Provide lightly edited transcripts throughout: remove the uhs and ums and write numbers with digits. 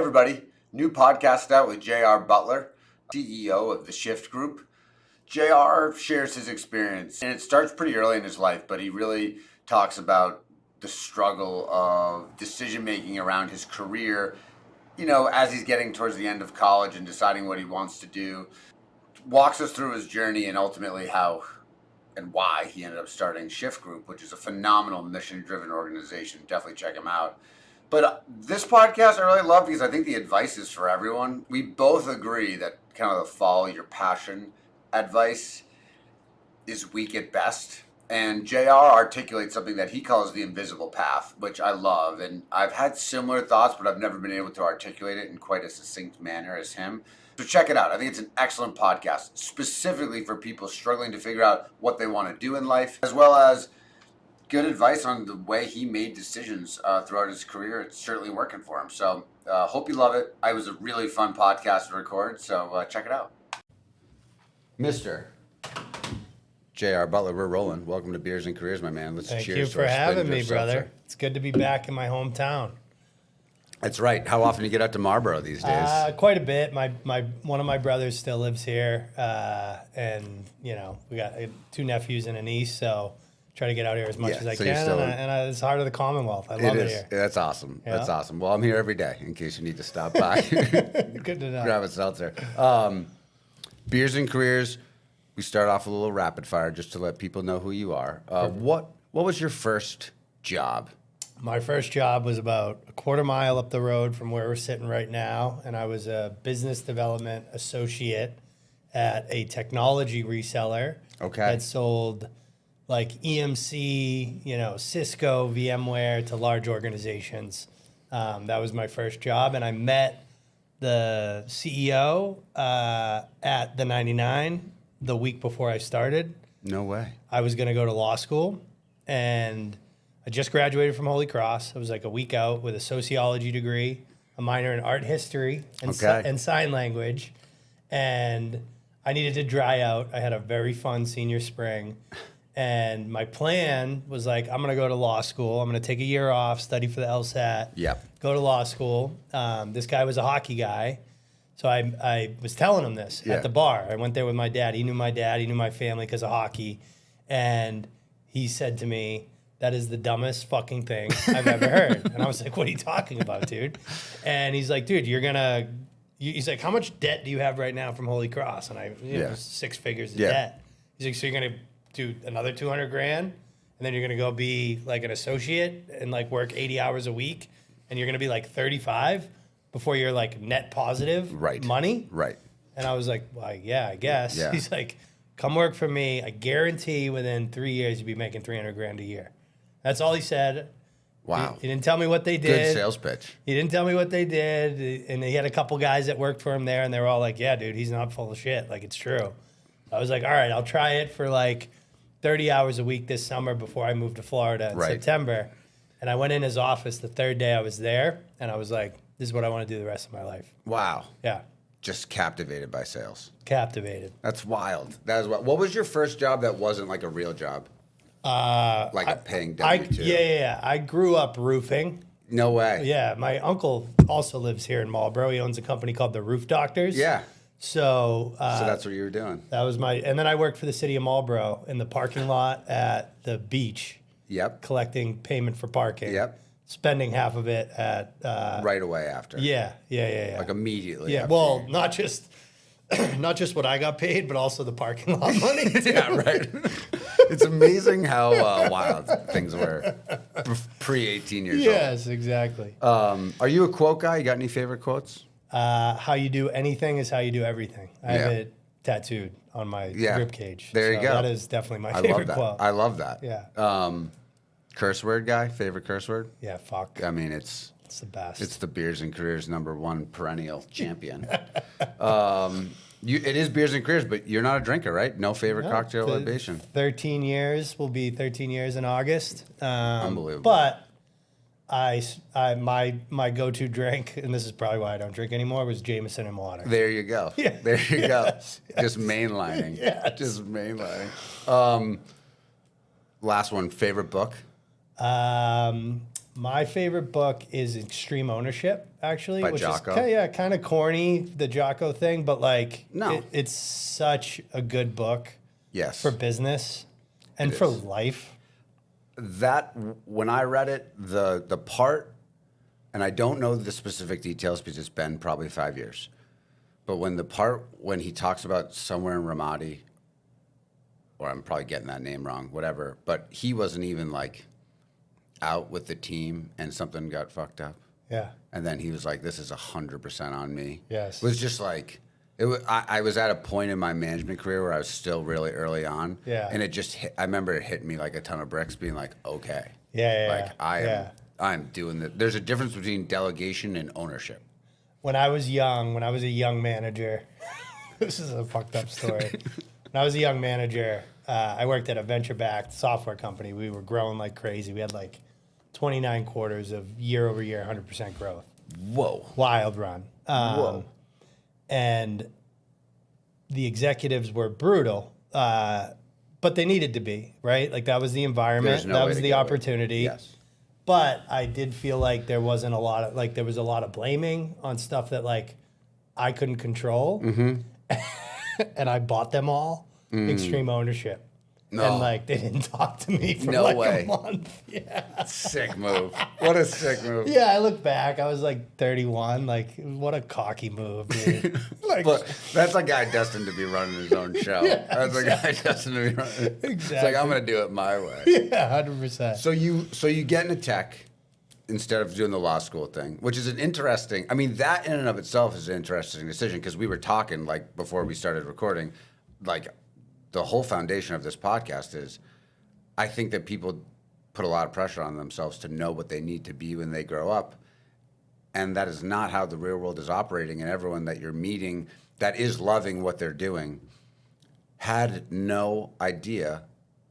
everybody. New podcast out with J.R. Butler, CEO of the Shift Group. J.R. shares his experience, and it starts pretty early in his life, but he really talks about the struggle of decision-making around his career, as he's getting towards the end of college and deciding what he wants to do. Walks us through his journey and ultimately how and why he ended up starting Shift Group, which is a phenomenal mission-driven organization. Definitely check him out. But this podcast I really love because I think the advice is for everyone. We both agree that kind of the follow your passion advice is weak at best. And JR articulates something that he calls the invisible path, which I love. And I've had similar thoughts, but I've never been able to articulate it in quite a succinct manner as him. So check it out. I think it's an excellent podcast, specifically for people struggling to figure out what they want to do in life, as well as good advice on the way he made decisions throughout his career. It's certainly working for him. So hope you love it. It was a really fun podcast to record, so check it out. Mr. J.R. Butler, we're rolling. Welcome to Beers and Careers, my man. Let's Thank cheers. you for having me, brother. Seltzer. It's good to be back in my hometown. That's right. How often do you get out to Marlboro these days? Quite a bit. One of my brothers still lives here, and we got 2 nephews and a niece, so try to get out here as much as I can. And it's heart of the Commonwealth. I love it here. That's awesome. Yeah. That's awesome. Well, I'm here every day in case you need to stop by. Good to know. Grab a seltzer. Beers and Careers. We start off with a little rapid fire just to let people know who you are. What was your first job? My first job was about a quarter mile up the road from where we're sitting right now, and I was a business development associate at a technology reseller that sold like EMC, Cisco, VMware to large organizations. That was my first job, and I met the CEO at the 99 the week before I started. No way. I was going to go to law school, and I just graduated from Holy Cross. I was like a week out with a sociology degree, a minor in art history and sign language. And I needed to dry out. I had a very fun senior spring. And my plan was like, I'm going to go to law school. I'm going to take a year off, study for the LSAT, go to law school. This guy was a hockey guy. So I was telling him this at the bar. I went there with my dad. He knew my dad. He knew my family because of hockey. And he said to me, "That is the dumbest fucking thing I've ever heard." And I was like, "What are you talking about, dude?" And he's like, "Dude, he's like, how much debt do you have right now from Holy Cross?" And I, 6 figures of debt. He's like, "So you're going to do another 200 grand? And then you're going to go be like an associate and like work 80 hours a week? And you're going to be like 35 before you're like net positive money?" Right. And I was like, "Well, yeah, I guess." Yeah. He's like, "Come work for me. I guarantee within 3 years you'll be making 300 grand a year." That's all he said. Wow. He didn't tell me what they did. Good sales pitch. He didn't tell me what they did. And he had a couple guys that worked for him there, and they were all like, "Yeah, dude, he's not full of shit. Like, it's true." I was like, "All right, I'll try it for like 30 hours a week this summer before I moved to Florida in September." And I went in his office the 3rd day I was there, and I was like, "This is what I want to do the rest of my life." Wow. Yeah. Just captivated by sales. Captivated. That's wild. That is what was your first job that wasn't like a real job? Like a paying W-2? Yeah. I grew up roofing. No way. Yeah, my uncle also lives here in Marlboro. He owns a company called the Roof Doctors. Yeah. So that's what you were doing. That was and then I worked for the city of Marlboro in the parking lot at the beach. Yep. Collecting payment for parking. Yep. Spending half of it at right away after. Yeah. Like immediately. Yeah. After. Well, not just what I got paid, but also the parking lot money. Yeah, right. It's amazing how wild things were pre 18 years old. Yes, exactly. Are you a quote guy? You got any favorite quotes? How you do anything is how you do everything. I have it tattooed on my rib cage. There you go. That is definitely my favorite quote. I love that. Yeah. Curse word guy? Favorite curse word? Yeah, fuck. I mean, it's the best. It's the Beers and Careers #1 perennial champion. It is Beers and Careers, but you're not a drinker, right? No favorite cocktail libation. 13 years will be 13 years in August. Unbelievable. But my go-to drink, and this is probably why I don't drink anymore, was Jameson and water. There you go. Yeah. There you go. Yes. Just mainlining. Yes. Just mainlining. Last one, favorite book? My favorite book is Extreme Ownership, actually. By which Jocko? is kind of corny, the Jocko thing, but like No. it's such a good book Yes. for business and for life. That, when I read it, the part, and I don't know the specific details because it's been probably 5 years, but when he talks about somewhere in Ramadi, or I'm probably getting that name wrong, whatever, but he wasn't even like out with the team and something got fucked up. Yeah. And then he was like, this is 100% on me. Yes. It was just like, I was at a point in my management career where I was still really early on. Yeah. And it just hit, I remember it hitting me like a ton of bricks, being like, okay. Yeah. Like I'm doing that. There's a difference between delegation and ownership. When I was a young manager, this is a fucked up story. When I was a young manager, I worked at a venture-backed software company. We were growing like crazy. We had like 29 quarters of year-over-year 100% growth. Whoa. Wild run. Whoa. And the executives were brutal, but they needed to be, right? Like that was the environment. No that way was to the get away. opportunity. Yes. But I did feel like there was a lot of blaming on stuff that like I couldn't control. Mm-hmm. And I bought them all. Extreme Ownership. No. And like they didn't talk to me for No like way. a month. Yeah. Sick move. What a sick move. Yeah, I look back. I was like 31. Like, what a cocky move, dude. Like, But that's a guy destined to be running his own show. Yeah, That's a guy destined to be running. It's like, I'm going to do it my way. yeah, 100%. So you get into tech instead of doing the law school thing, which is an interesting, I mean, that in and of itself is an interesting decision, because we were talking, like, before we started recording, like, the whole foundation of this podcast is, I think that people put a lot of pressure on themselves to know what they need to be when they grow up. And that is not how the real world is operating. And everyone that you're meeting that is loving what they're doing had no idea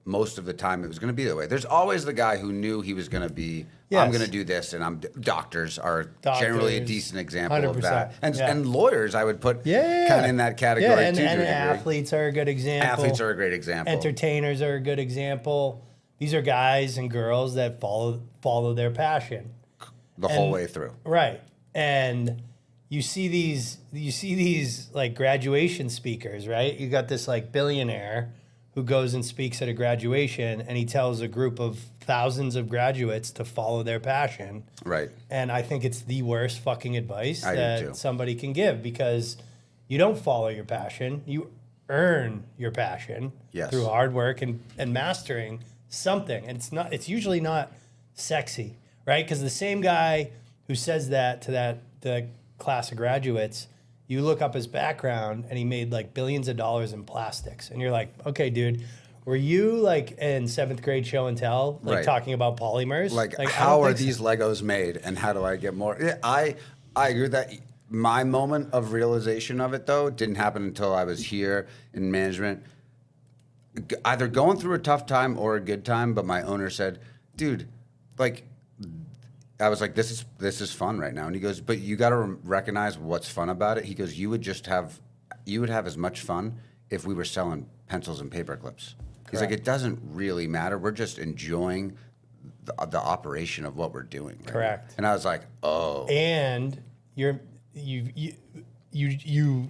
most of the time it was going to be that way. There's always the guy who knew he was going to be, I'm going to do this, and doctors are generally a decent example 100%, of that. And, yeah. and lawyers, I would put Yeah. kind of in that category Yeah, and, too. to a and degree. athletes are a good example. Athletes are a great example. Entertainers are a good example. These are guys and girls that follow their passion the whole way through. Right. And you see these like graduation speakers, right? You got this like billionaire who goes and speaks at a graduation, and he tells a group of thousands of graduates to follow their passion. Right. And I think it's the worst fucking advice I do too. that somebody can give, because you don't follow your passion. You earn your passion Yes. through hard work and mastering something. And it's usually not sexy, right? Because the same guy who says that to the class of graduates, you look up his background and he made like billions of dollars in plastics. And you're like, okay, dude, were you like in 7th grade show and tell, like Right. talking about polymers? Like, I don't how are think so. these Legos made, and how do I get more? Yeah, I agree with that. My moment of realization of it, though, didn't happen until I was here in management, either going through a tough time or a good time. But my owner said, dude, like, I was like, this is fun right now. And he goes, but you got to recognize what's fun about it. He goes, you would have as much fun if we were selling pencils and paper clips. He's like, it doesn't really matter. We're just enjoying the operation of what we're doing. Right Correct. now. And I was like, oh. And you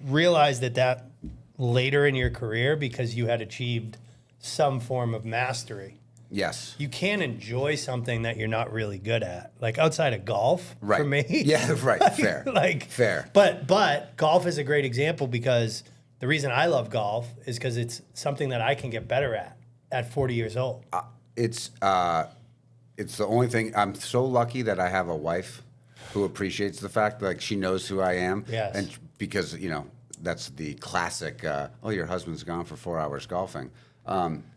realize that later in your career, because you had achieved some form of mastery. Yes. You can't enjoy something that you're not really good at, like outside of golf. Right. For me, Yeah, right. Fair. Fair. But golf is a great example, because the reason I love golf is because it's something that I can get better at 40 years old. It's the only thing. I'm so lucky that I have a wife who appreciates the fact that, like, she knows who I am. Yes. And because, that's the classic, oh, your husband's gone for 4 hours golfing.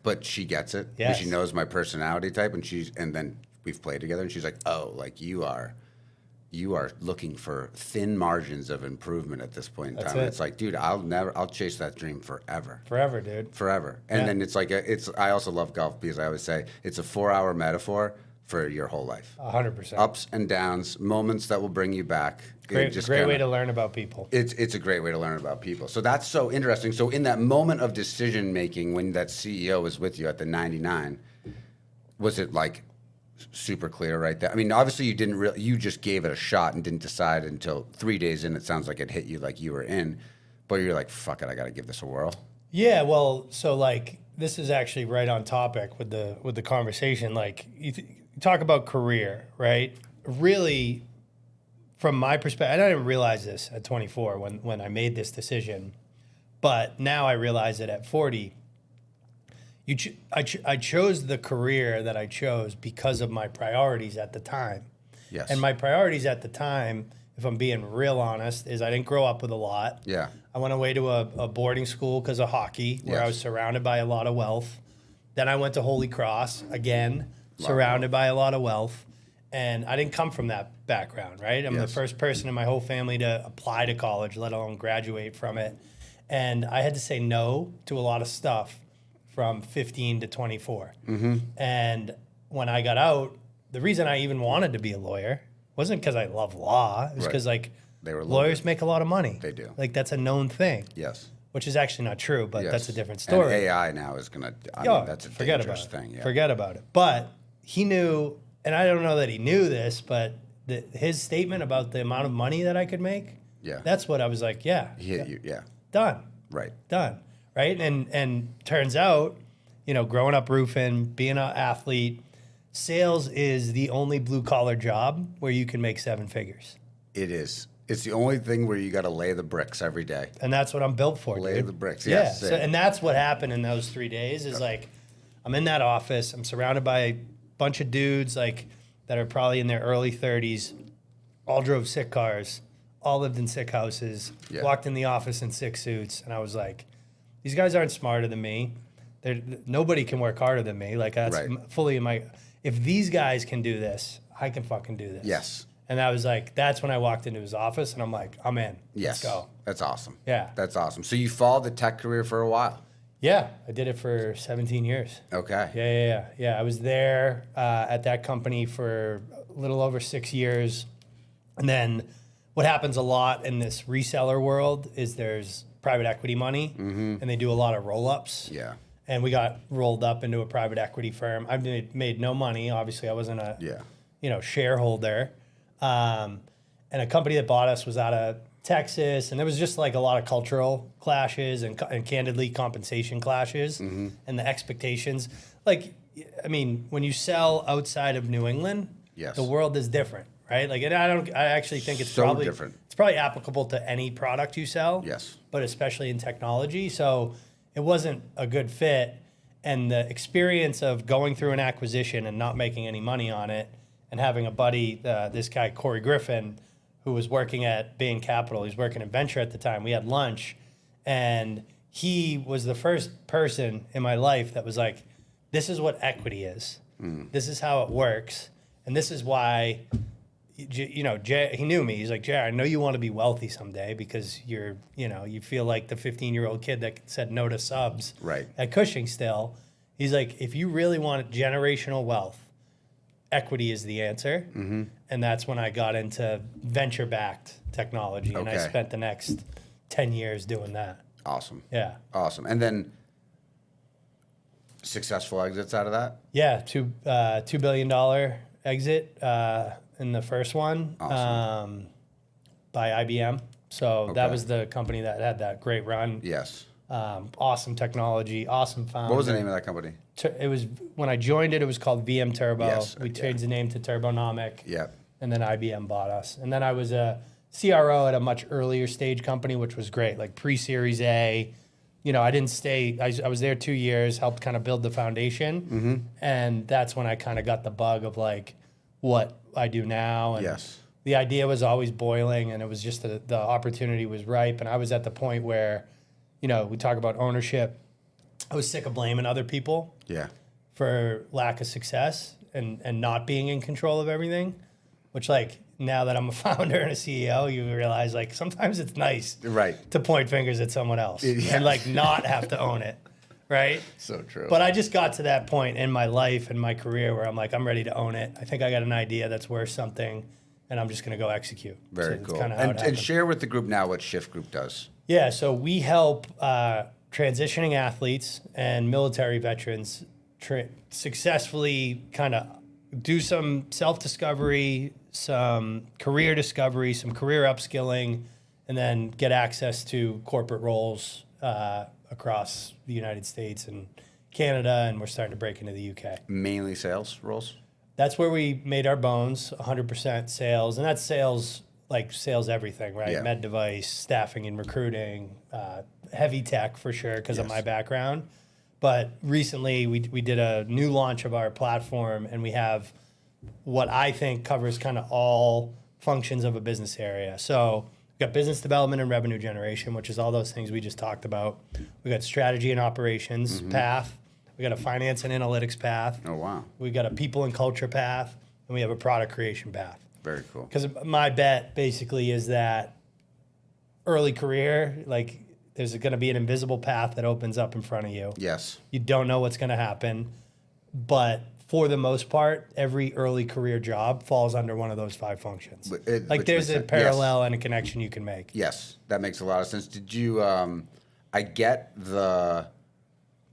But she gets it. Yes. She knows my personality type, and then we've played together, and she's like, oh, like, you are looking for thin margins of improvement at this point in That's time. it. It's like, dude, I'll chase that dream forever. Forever, dude. Forever. And then it's like, I also love golf because I always say it's a 4-hour metaphor for your whole life. 100%. Ups and downs, moments that will bring you back. Great way to learn about people. It's a great way to learn about people. So that's so interesting. So in that moment of decision making, when that CEO was with you at the 99, was it like super clear right there. I mean, obviously you didn't really, you just gave it a shot and didn't decide until 3 days in. It sounds like it hit you like you were in, but you're like, fuck it, I got to give this a whirl. Yeah, well, so like this is actually right on topic with the conversation. Like you talk about career, right? Really, from my perspective, and I didn't realize this at 24 when I made this decision, but now I realize it at 40. I chose the career that I chose because of my priorities at the time. Yes. And my priorities at the time, if I'm being real honest, is I didn't grow up with a lot. Yeah. I went away to a boarding school because of hockey, where I was surrounded by a lot of wealth. Then I went to Holy Cross, again, surrounded by a lot of wealth. And I didn't come from that background, right? I'm the first person in my whole family to apply to college, let alone graduate from it. And I had to say no to a lot of stuff from 15 to 24. Mm-hmm. And when I got out, the reason I even wanted to be a lawyer wasn't because I love law. It was because lawyers make a lot of money. They do. Like that's a known thing. Yes. Which is actually not true, but that's a different story. And AI now is going to, I mean, that's a dangerous thing. Yeah. Forget about it. But he knew, and I don't know that he knew this, but his statement about the amount of money that I could make, that's what I was like, He hit you, done. Right. Done. Right? And turns out, growing up roofing, being an athlete, sales is the only blue collar job where you can make 7 figures. It is. It's the only thing where you got to lay the bricks every day. And that's what I'm built for, Lay dude. the bricks, yeah. So, and that's what happened in those 3 days is like, I'm in that office. I'm surrounded by a bunch of dudes like that are probably in their early 30s, all drove sick cars, all lived in sick houses, walked in the office in sick suits. And I was like, these guys aren't smarter than me. Nobody can work harder than me. Like that's fully in my, if these guys can do this, I can fucking do this. Yes. And I was like, that's when I walked into his office and I'm like, I'm in. Yes. Let's go. That's awesome. Yeah. That's awesome. So you followed the tech career for a while? Yeah. I did it for 17 years. Okay. Yeah. I was there at that company for a little over 6 years. And then what happens a lot in this reseller world is there's private equity money and they do a lot of roll-ups. Yeah. And we got rolled up into a private equity firm. I made no money. Obviously, I wasn't a shareholder. And a company that bought us was out of Texas, and there was just like a lot of cultural clashes and candidly compensation clashes and the expectations. Like, I mean, when you sell outside of New England, the world is different, right? Like, and I actually think it's so probably different. It's probably applicable to any product you sell. Yes. But especially in technology. So it wasn't a good fit. And the experience of going through an acquisition and not making any money on it and having a buddy, this guy, Corey Griffin, who was working at Bain Capital. He was working in venture at the time. We had lunch, and he was the first person in my life that was like, this is what equity is. This is how it works. And this is why, Jay, he knew me. He's like, Jay, I know you want to be wealthy someday because you feel like the 15-year-old kid that said no to subs at Cushing still. He's like, if you really want generational wealth, equity is the answer. And that's when I got into venture-backed technology. And I spent the next 10 years doing that. Awesome. Yeah. Awesome. And then successful exits out of that? Yeah, $2 billion exit in the first one by IBM. So that was the company that had that great run. Yes. Awesome technology, awesome founder. What was the name of that company? It was, when I joined it was called VM Turbo. Yes. We changed the name to Turbonomic. Yeah. And then IBM bought us. And then I was a CRO at a much earlier stage company, which was great, like pre-Series A. I didn't stay. I was there 2 years, helped kind of build the foundation. And that's when I kind of got the bug of like what I do now. And the idea was always boiling, and it was just the opportunity was ripe. And I was at the point where, we talk about ownership. I was sick of blaming other people for lack of success and not being in control of everything, which like now that I'm a founder and a CEO, you realize like sometimes it's nice to point fingers at someone else and like not have to own it. Right? So true. But I just got to that point in my life and my career where I'm like, I'm ready to own it. I think I got an idea that's worth something, and I'm just going to go execute. Very cool. And share with the group now what Shift Group does. Yeah, so we help transitioning athletes and military veterans successfully kind of do some self-discovery, some career discovery, some career upskilling, and then get access to corporate roles across the United States and Canada, and we're starting to break into the UK. Mainly sales roles? That's where we made our bones, 100% sales. And that's sales, like sales everything, right? Yeah. Med device, staffing and recruiting, heavy tech for sure because of my background. But recently we did a new launch of our platform, and we have what I think covers kind of all functions of a business area. So we got business development and revenue generation, which is all those things we just talked about. We got strategy and operations path. We got a finance and analytics path. Oh, wow. We got a people and culture path, and we have a product creation path. Very cool. Because my bet basically is that early career, like there's going to be an invisible path that opens up in front of you. Yes. You don't know what's going to happen, but for the most part, every early career job falls under one of those 5 functions. Like there's a parallel and a connection you can make. Yes, that makes a lot of sense. Did you, I get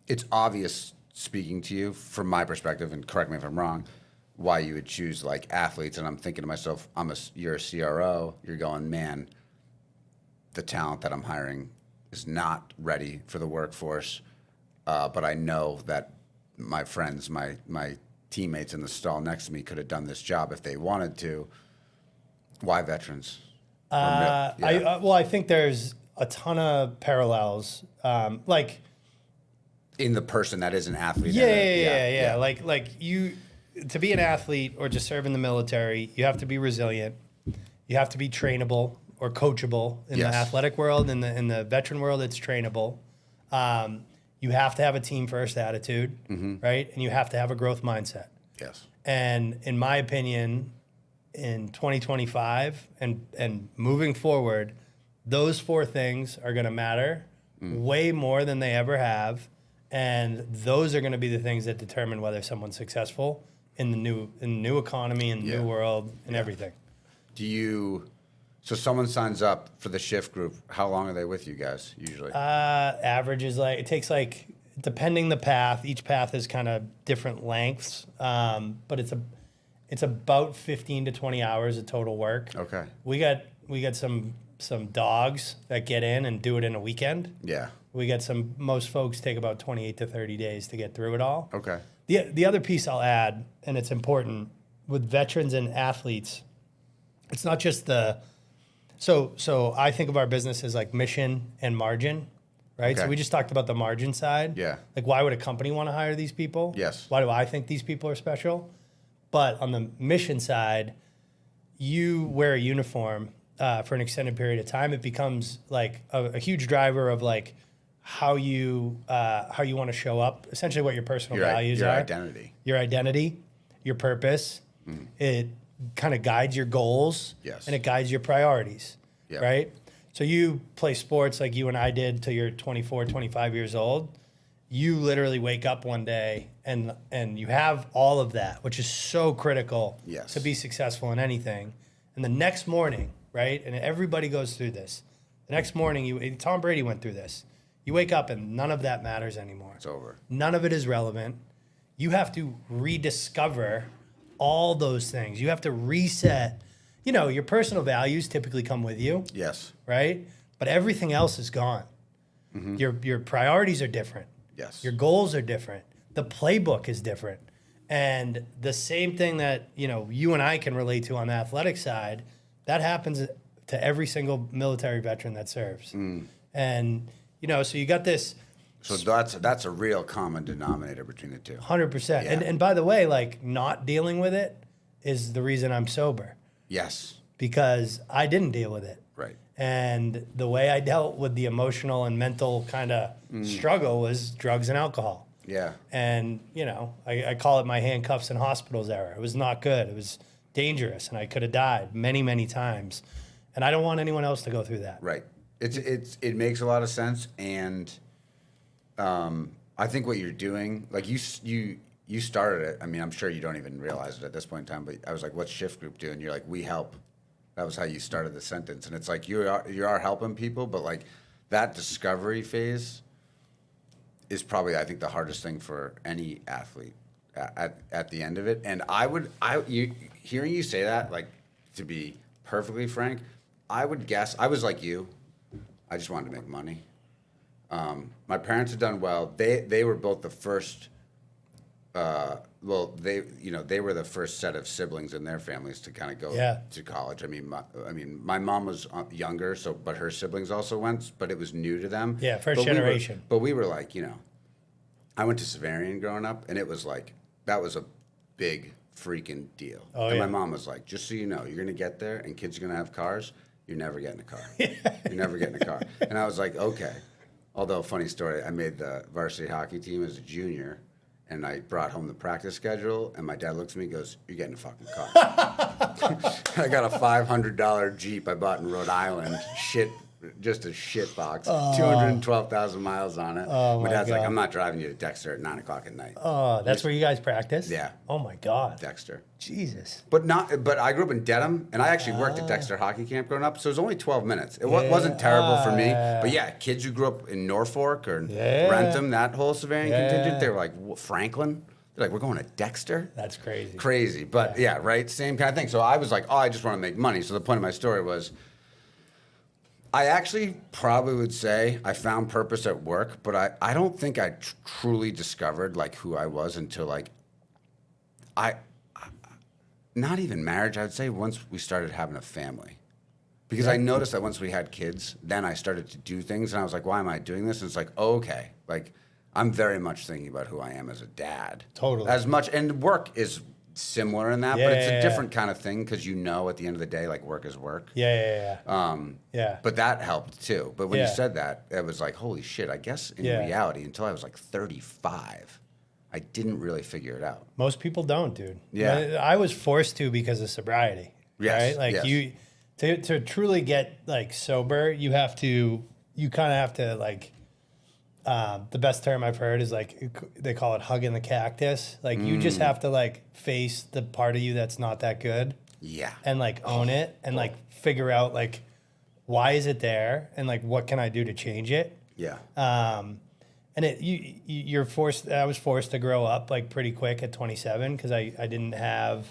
it's obvious speaking to you from my perspective, and correct me if I'm wrong, why you would choose like athletes. And I'm thinking to myself, you're a CRO, you're going, man, the talent that I'm hiring is not ready for the workforce. But I know that my friends, my teammates in the stall next to me could have done this job if they wanted to. Why veterans? I think there's a ton of parallels. Like in the person that is an athlete. Yeah. Like you, to be an athlete or to serve in the military, you have to be resilient. You have to be trainable or coachable in the athletic world. In the veteran world, it's trainable. You have to have a team first attitude, right? And you have to have a growth mindset. Yes. And in my opinion, in 2025 and moving forward, those 4 things are going to matter way more than they ever have. And those are going to be the things that determine whether someone's successful in the new economy and the new world and everything. So someone signs up for the Shift Group. How long are they with you guys usually? Average is it takes depending the path, each path is kind of different lengths. But it's about 15 to 20 hours of total work. Okay. We got some dogs that get in and do it in a weekend. Yeah. We got most folks take about 28 to 30 days to get through it all. Okay. The other piece I'll add, and it's important, with veterans and athletes, it's not just so I think of our business as like mission and margin, right? Okay. So we just talked about the margin side. Yeah. Like why would a company want to hire these people? Yes. Why do I think these people are special? But on the mission side, you wear a uniform for an extended period of time. It becomes like a huge driver of like how you want to show up, essentially what your personal values are. Your identity, your purpose. It kind of guides your goals. Yes. And it guides your priorities, right? So you play sports like you and I did till you're 24, 25 years old. You literally wake up one day and you have all of that, which is so critical to be successful in anything. And the next morning, right? And everybody goes through this. The next morning, Tom Brady went through this. You wake up and none of that matters anymore. It's over. None of it is relevant. You have to rediscover all those things. You have to reset. You know, your personal values typically come with you. Yes. Right? But everything else is gone. Your priorities are different. Yes. Your goals are different. The playbook is different. And the same thing that, you and I can relate to on the athletic side, that happens to every single military veteran that serves. And, so you got this. So that's a real common denominator between the two. 100%. Yeah. And by the way, like not dealing with it is the reason I'm sober. Yes. Because I didn't deal with it. Right. And the way I dealt with the emotional and mental kind of struggle was drugs and alcohol. Yeah. And, I call it my handcuffs in hospitals era. It was not good. It was dangerous, and I could have died many, many times. And I don't want anyone else to go through that. Right. It makes a lot of sense, and I think what you're doing, like you started it. I mean, I'm sure you don't even realize it at this point in time, but I was like, "What's Shift Group do?" And you're like, "We help." That was how you started the sentence, and it's like you are helping people, but like that discovery phase is probably, I think, the hardest thing for any athlete at the end of it. And hearing you say that, like, to be perfectly frank, I would guess I was like you. I just wanted to make money. My parents had done well. They were both the first. They were the first set of siblings in their families to kind of go to college. I mean, my mom was younger, but her siblings also went, but it was new to them. Yeah, first generation. But we were like, I went to Severian growing up, and it was like that was a big freaking deal. Oh, and my mom was like, just so you know, you're gonna get there, and kids are gonna have cars. You're never getting a car. You're never getting a car. And I was like, okay. Although, funny story, I made the varsity hockey team as a junior. And I brought home the practice schedule, and my dad looks at me and goes, "You're getting a fucking car." I got a $500 Jeep I bought in Rhode Island. Just a shit box. 212,000 miles on it. Oh, my dad's God. like, "I'm not driving you to Dexter at 9 o'clock at night." Oh, that's where you guys practice? Yeah. Oh my God. Dexter. Jesus. But I grew up in Dedham, and I actually worked at Dexter Hockey Camp growing up, so it was only 12 minutes. It wasn't terrible for me. But yeah, kids who grew up in Norfolk or Rentham, that whole Severian contingent, they were like, Franklin? They're like, we're going to Dexter? That's crazy. Crazy. But yeah, right? Same kind of thing. So I was like, I just want to make money. So the point of my story was, I actually probably would say I found purpose at work, but I don't think I truly discovered like who I was until like not even marriage. I would say once we started having a family, because I noticed that once we had kids, then I started to do things, and I was like, why am I doing this? And it's like, oh, okay, like I'm very much thinking about who I am as a dad. Totally. As much, and work is similar in that, but it's a different kind of thing because at the end of the day, like work is work. Yeah. But that helped too. But when you said that, it was like, holy shit, I guess in reality, until I was like 35, I didn't really figure it out. Most people don't, dude. Yeah. I was forced to because of sobriety. Yes. Right? Like to truly get like sober, you kind of have to like, the best term I've heard is like, they call it hugging the cactus. Like you just have to like face the part of you that's not that good. Yeah. And like own it and like figure out like, why is it there? And like, what can I do to change it? Yeah. And you're forced, I was forced to grow up like pretty quick at 27 because I didn't have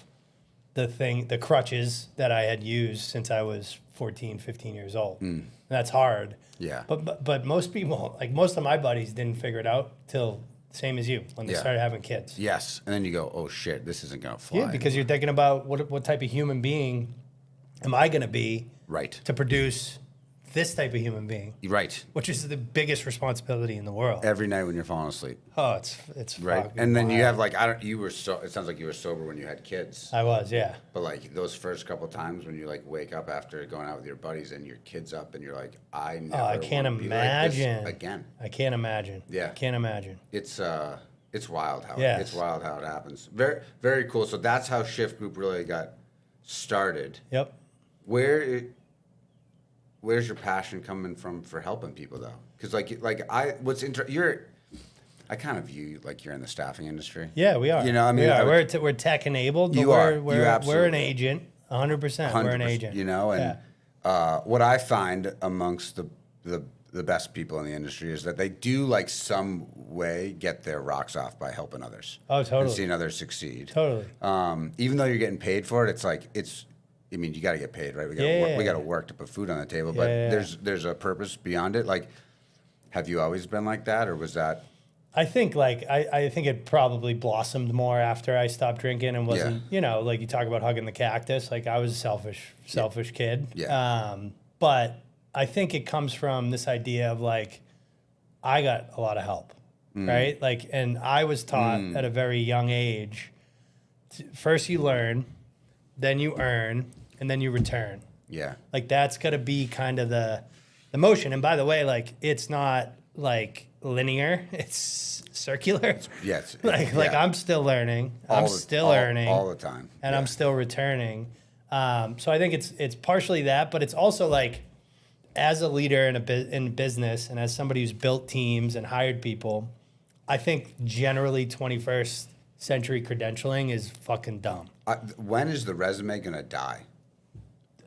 the crutches that I had used since I was 14, 15 years old. And that's hard. Yeah. But most people, like most of my buddies didn't figure it out till same as you when they started having kids. Yes. And then you go, oh shit, this isn't going to fly. Yeah, because you're thinking about what type of human being am I going to be to produce this type of human being. Right. Which is the biggest responsibility in the world. Every night when you're falling asleep. Oh, it's right. And then you have like, it sounds like you were sober when you had kids. I was, yeah. But like those first couple times when you like wake up after going out with your buddies and your kid's up and you're like, I can't imagine again. I can't imagine. Yeah. Can't imagine. It's wild how it's wild how it happens. Very, very cool. So that's how Shift Group really got started. Yep. Where's your passion coming from for helping people though? Because I kind of view you like you're in the staffing industry. Yeah, we are. You know, I mean, we're tech enabled. But we're an agent. 100%. We're an agent. You know, and what I find amongst the best people in the industry is that they do like some way get their rocks off by helping others. Oh, totally. And seeing others succeed. Totally. Even though you're getting paid for it, I mean, you got to get paid, right? We got to work to put food on the table, but there's a purpose beyond it. Like, have you always been like that, or was that? I think I think it probably blossomed more after I stopped drinking and wasn't, like you talk about hugging the cactus. Like I was a selfish kid. Yeah. But I think it comes from this idea of like, I got a lot of help, right? Like, and I was taught at a very young age, first you learn, then you earn, and then you return. Yeah. Like that's got to be kind of the motion. And by the way, like it's not like linear, it's circular. Like I'm still learning. I'm still earning all the time. And I'm still returning. So I think it's partially that, but it's also like as a leader in business and as somebody who's built teams and hired people, I think generally 21st century credentialing is fucking dumb. When is the resume gonna die?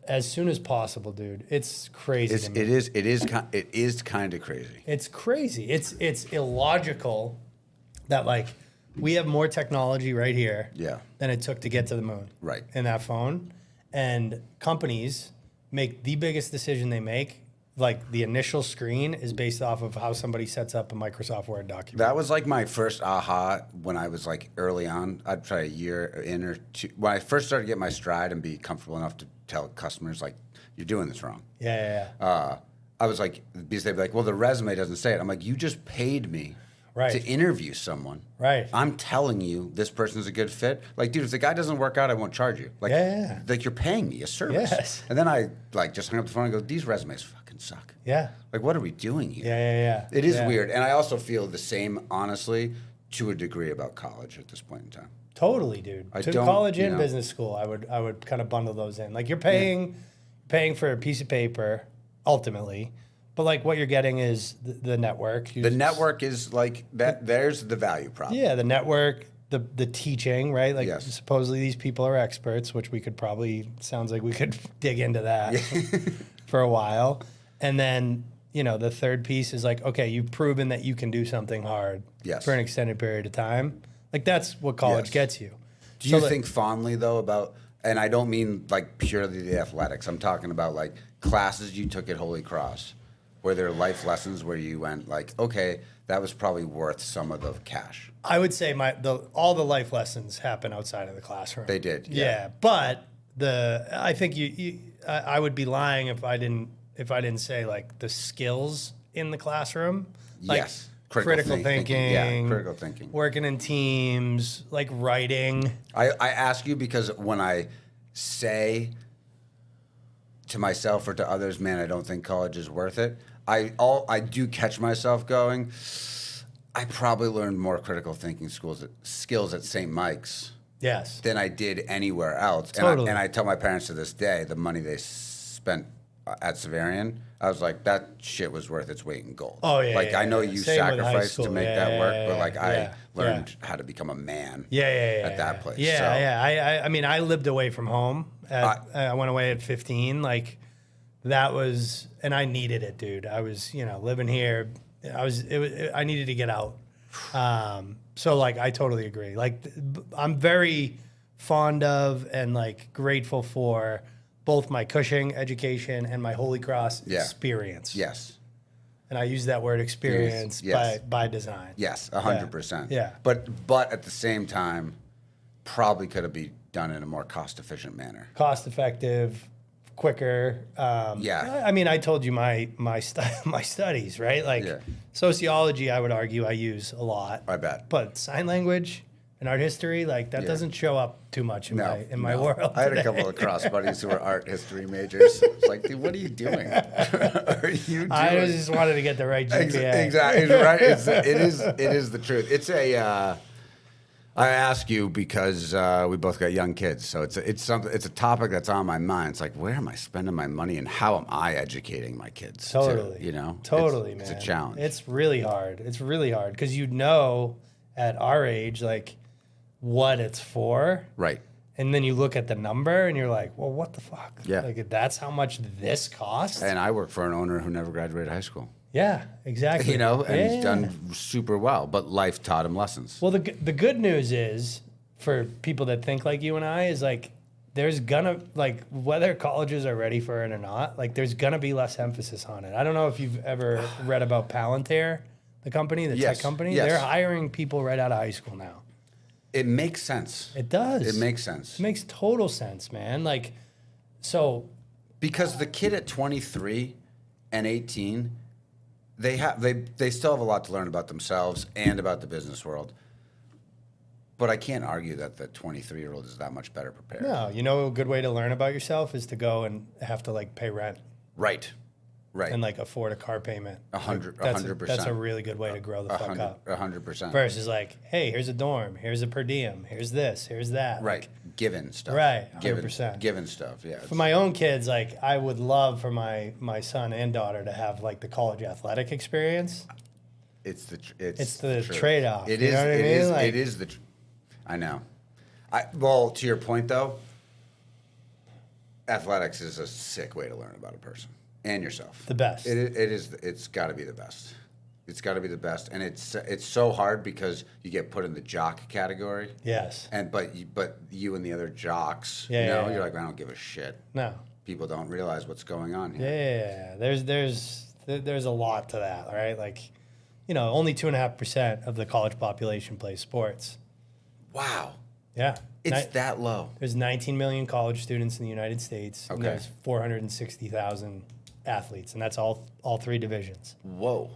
As soon as possible, dude. It's crazy. It is kind of crazy. It's crazy. It's illogical that like we have more technology right here Yeah. than it took to get to the moon. Right. In that phone. And companies make the biggest decision they make. Like the initial screen is based off of how somebody sets up a Microsoft Word document. That was like my first aha when I was like early on. I'd try a year in or two. When I first started to get my stride and be comfortable enough to tell customers, like, you're doing this wrong. Yeah. I was like, because they'd be like, well, the resume doesn't say it. I'm like, you just paid me to interview someone. Right. I'm telling you this person's a good fit. Like, dude, if the guy doesn't work out, I won't charge you. Like, like you're paying me a service. Yes. And then I like just hung up the phone and go, these resumes fucking suck. Yeah. Like, what are we doing here? Yeah. It is weird. And I also feel the same, honestly, to a degree about college at this point in time. Totally, dude. To college and business school, I would kind of bundle those in. Like you're paying for a piece of paper, ultimately, but like what you're getting is the network. The network is like that. There's the value prop. Yeah, the network, the teaching, right? Like supposedly these people are experts, which we could probably sounds like we could dig into that for a while. And then, you know, the third piece is like, okay, you've proven that you can do something hard for an extended period of time. Like that's what college gets you. Do you think fondly though about, and I don't mean like purely the athletics. I'm talking about like classes you took at Holy Cross. Were there life lessons where you went like, okay, that was probably worth some of the cash? I would say all the life lessons happen outside of the classroom. They did, but I think I would be lying if I didn't say like the skills in the classroom, like critical thinking, critical thinking, working in teams, like writing. I ask you because when I say to myself or to others, man, I don't think college is worth it. I do catch myself going, I probably learned more critical thinking skills at St. Mike's than I did anywhere else. Totally. And I tell my parents to this day, the money they spent at Severian, I was like, that shit was worth its weight in gold. Oh, yeah. Like, I know you sacrificed to make that work, but like, I learned how to become a man at that place. I mean, I lived away from home. I went away at 15. Like, that was, and I needed it, dude. I was, living here. I needed to get out. So like, I totally agree. Like, I'm very fond of and like grateful for both my Cushing education and my Holy Cross experience. Yes. And I use that word experience by design. Yes, 100%. Yeah. But at the same time, probably could have been done in a more cost-efficient manner. Cost-effective, quicker. I mean, I told you my studies, right? Like sociology, I would argue I use a lot. I bet. But sign language and art history, like that doesn't show up too much in my world. I had a couple of cross buddies who were art history majors. It's like, dude, what are you doing? I just wanted to get the right GPA. Exactly, right. It is the truth. It's a. I ask you because we both got young kids, so it's a topic that's on my mind. It's like, where am I spending my money, and how am I educating my kids? Totally, totally, man. It's a challenge. It's really hard. It's really hard because at our age, like what it's for, right? And then you look at the number and you're like, well, what the fuck? Yeah, like that's how much this costs. And I work for an owner who never graduated high school. Yeah, exactly. And he's done super well, but life taught him lessons. Well, the good news is for people that think like you and I is like, there's gonna, like, whether colleges are ready for it or not, like there's gonna be less emphasis on it. I don't know if you've ever read about Palantir, the company, the tech company. They're hiring people right out of high school now. It makes sense. It does. It makes sense. It makes total sense, man. Like, so. Because the kid at 23 and 18, they still have a lot to learn about themselves and about the business world. But I can't argue that the 23-year-old is that much better prepared. No, a good way to learn about yourself is to go and have to like pay rent. Right. And like afford a car payment. 100%. That's a really good way to grow the fuck up. 100%. Versus like, hey, here's a dorm, here's a per diem, here's this, here's that. Right. Like, given stuff. Right. 100%. Given stuff. Yeah. For my own kids, like I would love for my son and daughter to have like the college athletic experience. It's the trade-off. It is. I know. Well, to your point though, athletics is a sick way to learn about a person and yourself. The best. It is. It's got to be the best. It's got to be the best, and it's so hard because you get put in the jock category. Yes. But you and the other jocks, Yeah. you're like, I don't give a shit. No. People don't realize what's going on here. Yeah. There's a lot to that, right? Like, only 2.5% of the college population plays sports. Wow. Yeah. It's that low. There's 19 million college students in the United States. Okay. And there's 460,000 athletes, and that's all three divisions. Whoa.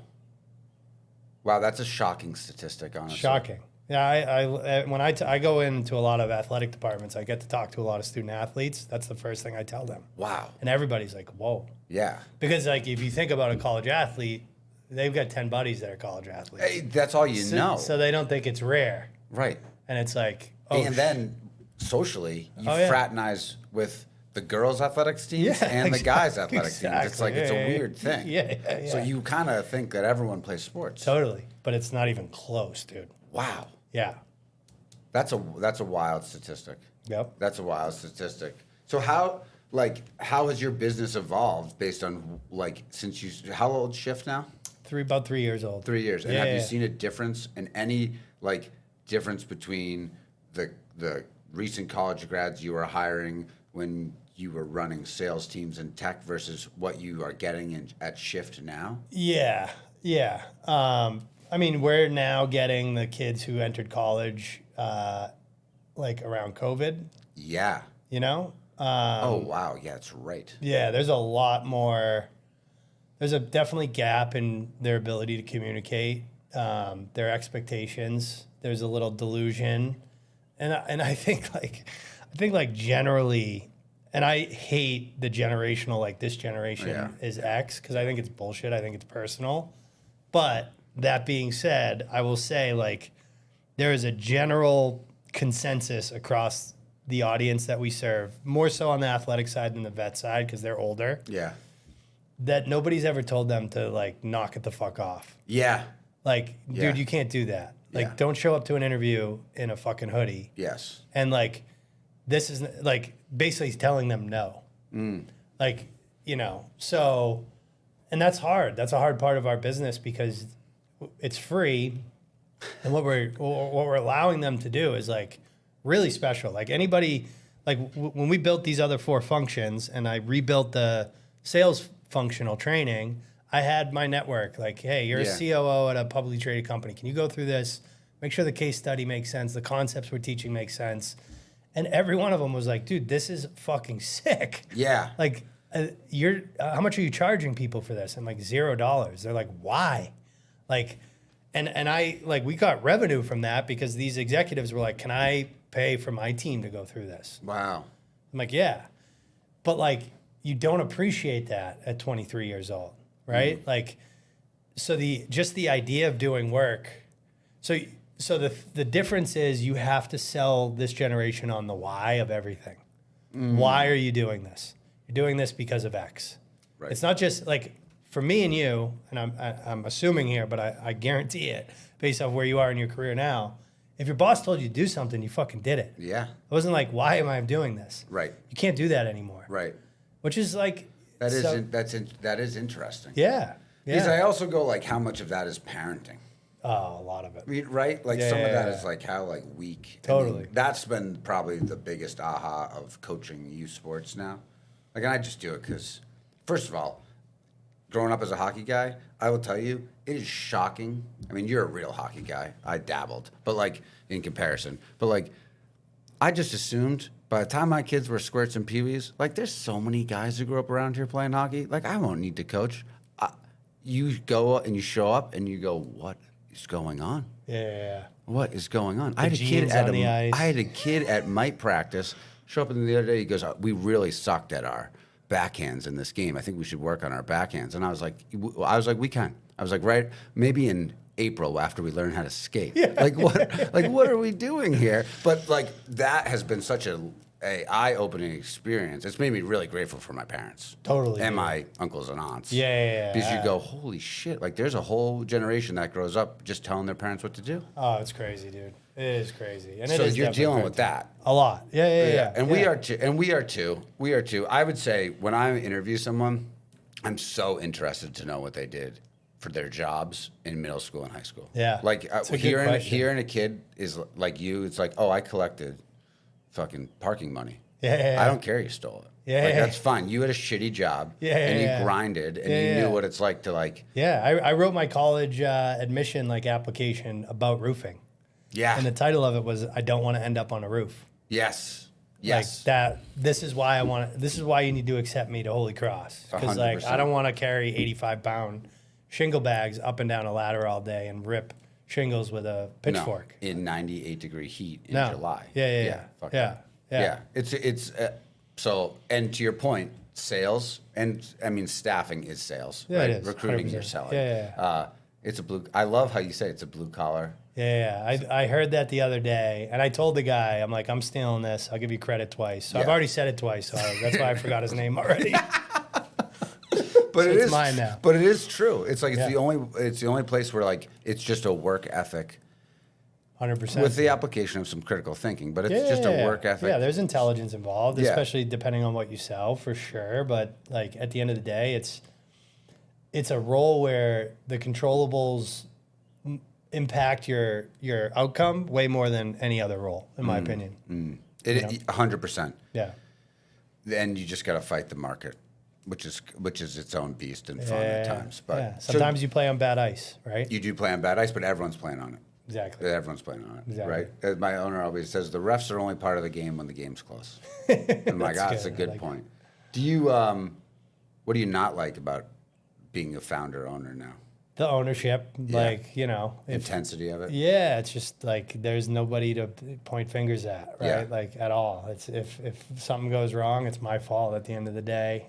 Wow, that's a shocking statistic, honestly. Shocking. Yeah, when I go into a lot of athletic departments, I get to talk to a lot of student athletes. That's the first thing I tell them. Wow. And everybody's like, whoa. Yeah. Because like if you think about a college athlete, they've got 10 buddies that are college athletes. Hey, that's all you know. So they don't think it's rare. Right. And it's like, and then socially, you fraternize with the girls' athletics teams and the guys' athletics teams. It's like it's a weird thing. Yeah. So you kind of think that everyone plays sports. Totally. But it's not even close, dude. Wow. Yeah. That's a wild statistic. Yep. That's a wild statistic. So how has your business evolved based on how old Shift now? About 3 years old. 3 years. And have you seen a difference in any difference between the recent college grads you were hiring when you were running sales teams in tech versus what you are getting at Shift now? Yeah. I mean, we're now getting the kids who entered college around COVID. Yeah. Oh, wow. Yeah, that's right. Yeah, there's a lot more. There's a definitely gap in their ability to communicate, their expectations. There's a little delusion. And I think generally, and I hate the generational, this generation is X, because I think it's bullshit. I think it's personal. But that being said, I will say there is a general consensus across the audience that we serve, more so on the athletic side than the vet side because they're older. Yeah. That nobody's ever told them to knock it the fuck off. Yeah. Dude, you can't do that. Don't show up to an interview in a fucking hoodie. Yes. And this is basically telling them no. So, and that's hard. That's a hard part of our business because it's free. And what we're allowing them to do is really special. Anybody, when we built these other 4 functions and I rebuilt the sales functional training, I had my network. Hey, you're a COO at a publicly traded company. Can you go through this? Make sure the case study makes sense. The concepts we're teaching make sense. And every one of them was like, dude, this is fucking sick. Yeah. How much are you charging people for this? I'm like, $0. They're like, why? And I we got revenue from that because these executives were like, can I pay for my team to go through this? Wow. I'm like, yeah. But you don't appreciate that at 23 years old, right? Mm-hmm. So the idea of doing work. So the difference is you have to sell this generation on the why of everything. Mm. Why are you doing this? You're doing this because of X. Right. It's not just for me and you, and I'm assuming here, but I guarantee it based off where you are in your career now. If your boss told you to do something, you fucking did it. Yeah. It wasn't why am I doing this? Right. You can't do that anymore. Right. Which is that is interesting. Yeah. Because I also go how much of that is parenting. Oh, a lot of it. Right? Some of that is how weak. Totally. I mean, that's been probably the biggest aha of coaching youth sports now. And I just do it because, first of all, growing up as a hockey guy, I will tell you, it is shocking. I mean, you're a real hockey guy. I dabbled, but in comparison. But I just assumed by the time my kids were squirts and peewees, there's so many guys who grew up around here playing hockey. I won't need to coach. You go and you show up and you go, what is going on? Yeah. What is going on? I had a kid at Mite practice show up the other day. He goes, we really sucked at our backhands in this game. I think we should work on our backhands. And I was like, we can. I was like, right, maybe in April after we learn how to skate. Yeah. What are we doing here? But that has been such a eye-opening experience. It's made me really grateful for my parents. Totally. And my uncles and aunts. Yeah. Because you go, holy shit, there's a whole generation that grows up just telling their parents what to do. Oh, it's crazy, dude. It is crazy. And so you're dealing with that. A lot. Yeah. And we are too. We are too. I would say when I interview someone, I'm so interested to know what they did for their jobs in middle school and high school? Yeah. Like It's a good question. hearing a kid is like you, it's like, oh, I collected fucking parking money. Yeah. I don't care you stole it. Yeah. Like, that's fine. You had a shitty job. Yeah, And yeah. you grinded and you knew what it's like to like. Yeah, I wrote my college admission like application about roofing. Yeah. And the title of it was "I don't want to end up on a roof." Yes. Yes. Like that. This is why I want. This is why you need to accept me to Holy Cross, because like 100%. I don't want to carry 85-pound shingle bags up and down a ladder all day and rip shingles with a pitchfork. No, in 98-degree heat in No. July. Yeah. Fuck Yeah. that. Yeah. It's so, and to your point, sales, and I mean staffing is sales. Yeah, right? it is, Recruiting, 100%. you're selling. Yeah. It's a blue. I love how you say it's a blue collar. Yeah. I heard that the other day, and I told the guy, I'm like, I'm stealing this. I'll give you credit twice. So I've Yeah. already said it twice, so that's why I forgot his name already. But it's mine now. But it is true. It's like Yeah. it's the only place where like it's just a work ethic 100%. with the application of some critical thinking. But it's just a work ethic. Yeah, there's intelligence involved, Yeah. especially depending on what you sell, for sure. But like at the end of the day, it's a role where the controllables impact your outcome way more than any other role, in my opinion. It 100%. Yeah. And you just got to fight the market, which is its own beast and fun at times. But yeah. so Sometimes you play on bad ice, right? you do play on bad ice, but everyone's playing on it. Exactly. Everyone's playing on it, Exactly. right? As my owner always says, the refs are only part of the game when the game's close. I'm like, that's a good. I good like point. Do you, what do you not like about being a founder owner now? The ownership, like, you know, Intensity of it? yeah, it's just like there's nobody to point fingers at, right? Yeah. Like at all. It's if something goes wrong, it's my fault at the end of the day.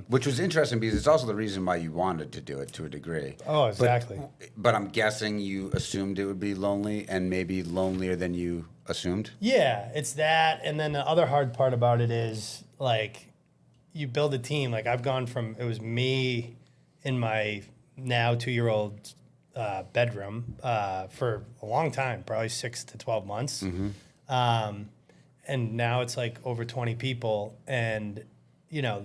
Which was interesting because it's also the reason why you wanted to do it to a degree. Oh, exactly. But I'm guessing you assumed it would be lonely and maybe lonelier than you assumed. Yeah, it's that. And then the other hard part about it is like you build a team. Like I've gone from, it was me in my now 2-year-old bedroom for a long time, probably 6 to 12 months. And now it's like over 20 people. And, you know,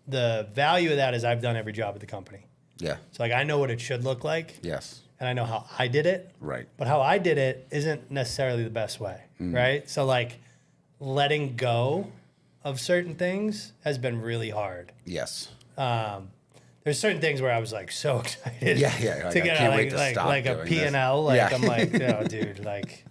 the value of that is I've done every job at the company. Yeah. So like I know what it should look like. Yes. And I know how I did it. Right. But how I did it isn't necessarily the best way, right? So like letting go of certain things has been really hard. Yes. There's certain things where I was like so excited Yeah. Like, to I get can't a, wait to stop like a doing P&L. this. Like Yeah. I'm like, oh, dude, like,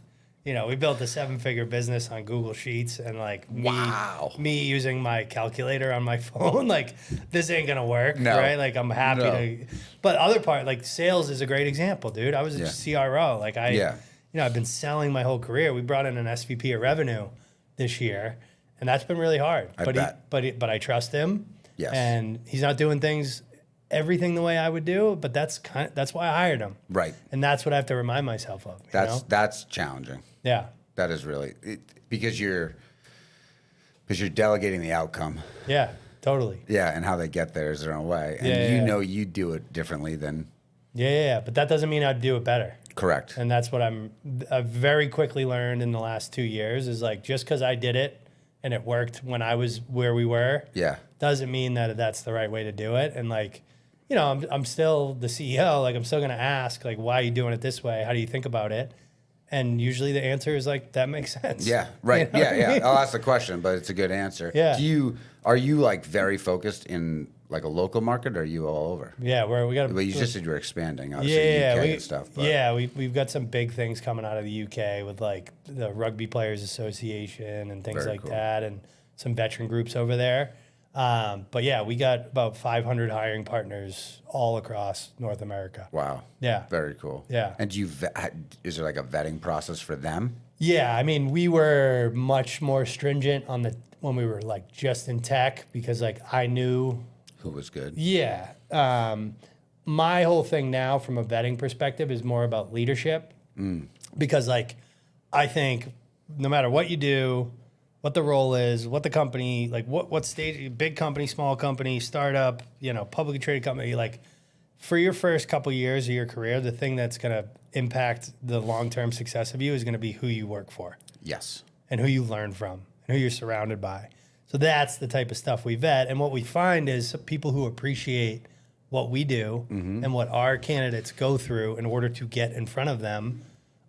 you know, we built a 7-figure business on Google Sheets, and like me using my calculator on my phone, like this ain't gonna work, No. right? Like I'm happy to, but other part, like sales is a great example, dude. I was a CRO, like you know, I've been selling my whole career. We brought in an SVP of revenue this year, and that's been really hard. But I trust him. Yes. And he's not doing everything the way I would do, but that's why I hired him. Right. And that's what I have to remind myself of. That's challenging. Yeah. That is really because you're delegating the outcome. Yeah, totally. Yeah, and how they get there is their own way, and you know you do it differently than. Yeah, but that doesn't mean I'd do it better. Correct. And that's what I've very quickly learned in the last 2 years is like just because I did it and it worked when I was where we were. Yeah. Doesn't mean that that's the right way to do it. And like, you know, I'm still the CEO. Like I'm still gonna ask like, why are you doing it this way? How do you think about it? And usually the answer is like, that makes sense. Yeah, right. You know what I mean? I'll ask the question, but it's a good answer. Yeah. Are you like very focused in like a local market, or are you all over? Yeah, we got. Well, you just said you were expanding, obviously, UK and stuff. But. Yeah, we've got some big things coming out of the UK with like the Rugby Players Association and things Very like cool. that, and some veteran groups over there. But yeah, we got about 500 hiring partners all across North America. Wow. Yeah. Very cool. Yeah. And is there like a vetting process for them? Yeah, I mean, we were much more stringent on when we were like just in tech because like I knew who was good. Yeah. My whole thing now from a vetting perspective is more about leadership because like I think no matter what you do, what the role is, what the company, like what stage, big company, small company, startup, you know, publicly traded company, like for your first couple years of your career, the thing that's going to impact the long-term success of you is going to be who you work for. Yes. And who you learn from and who you're surrounded by. So that's the type of stuff we vet. And what we find is people who appreciate what we do and what our candidates go through in order to get in front of them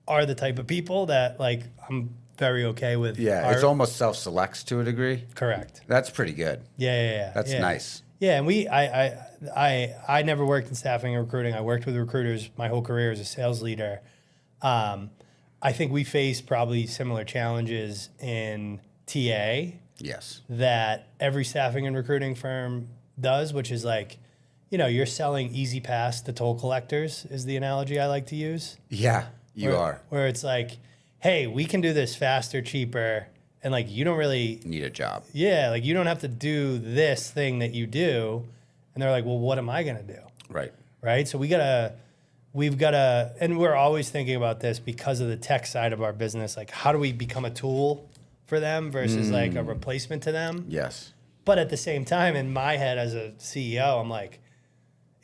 are the type of people that like I'm very okay with. Yeah, it's almost self-selects to a degree. Correct. That's pretty good. Yeah. That's nice. Yeah, and I never worked in staffing and recruiting. I worked with recruiters my whole career as a sales leader. I think we face probably similar challenges in TA. Yes. That every staffing and recruiting firm does, which is like, you know, you're selling easy pass to toll collectors is the analogy I like to use. Yeah, you are. Where it's like, hey, we can do this faster, cheaper, and like you don't really need a job. Yeah, like you don't have to do this thing that you do. And they're like, well, what am I gonna do? Right. So we've gotta, and we're always thinking about this because of the tech side of our business. Like, how do we become a tool for them versus like a replacement to them? Yes. But at the same time, in my head as a CEO, I'm like,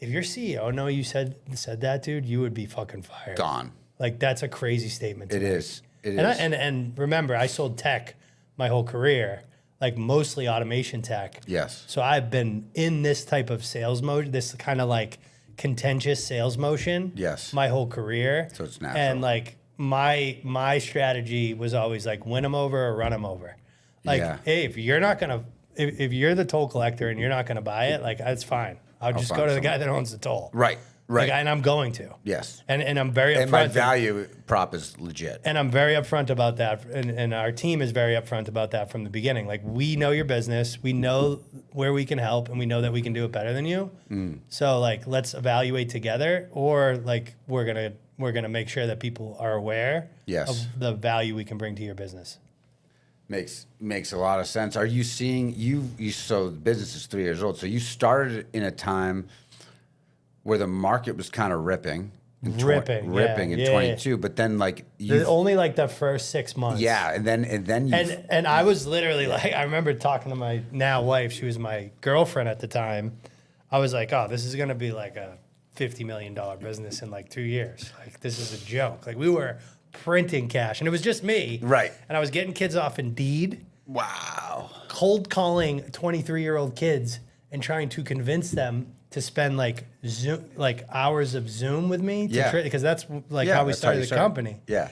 if your CEO know you said that, dude, you would be fucking fired. Gone. Like that's a crazy statement. It is. And remember, I sold tech my whole career, like mostly automation tech. Yes. So I've been in this type of sales mode, this kind of like contentious sales motion. Yes. My whole career. So it's natural. And like my strategy was always like win them over or run them over. Like, hey, if you're the toll collector and you're not gonna buy it, like that's fine. I'll just go to the guy that owns the toll. Right. Like, and I'm going to. Yes. And I'm very upfront. And my value prop is legit. And I'm very upfront about that. And our team is very upfront about that from the beginning. Like, we know your business. We know where we can help. And we know that we can do it better than you. So, like, let's evaluate together. Or, like, we're gonna make sure that people are aware of the value we can bring to your business. Makes a lot of sense. Are you seeing, so the business is 3 years old. So you started in a time where the market was kind of ripping in 22, but then like only like the first 6 months. Yeah, and then and I was literally like, I remember talking to my now wife, she was my girlfriend at the time. I was like, oh, this is gonna be like a $50 million business in like 2 years. Like this is a joke. Like we were printing cash, and it was just me. Right. And I was getting kids off Indeed. Wow. Cold calling 23-year-old kids and trying to convince them to spend like Zoom, like hours of Zoom with me, because that's like how we started the company. Yeah.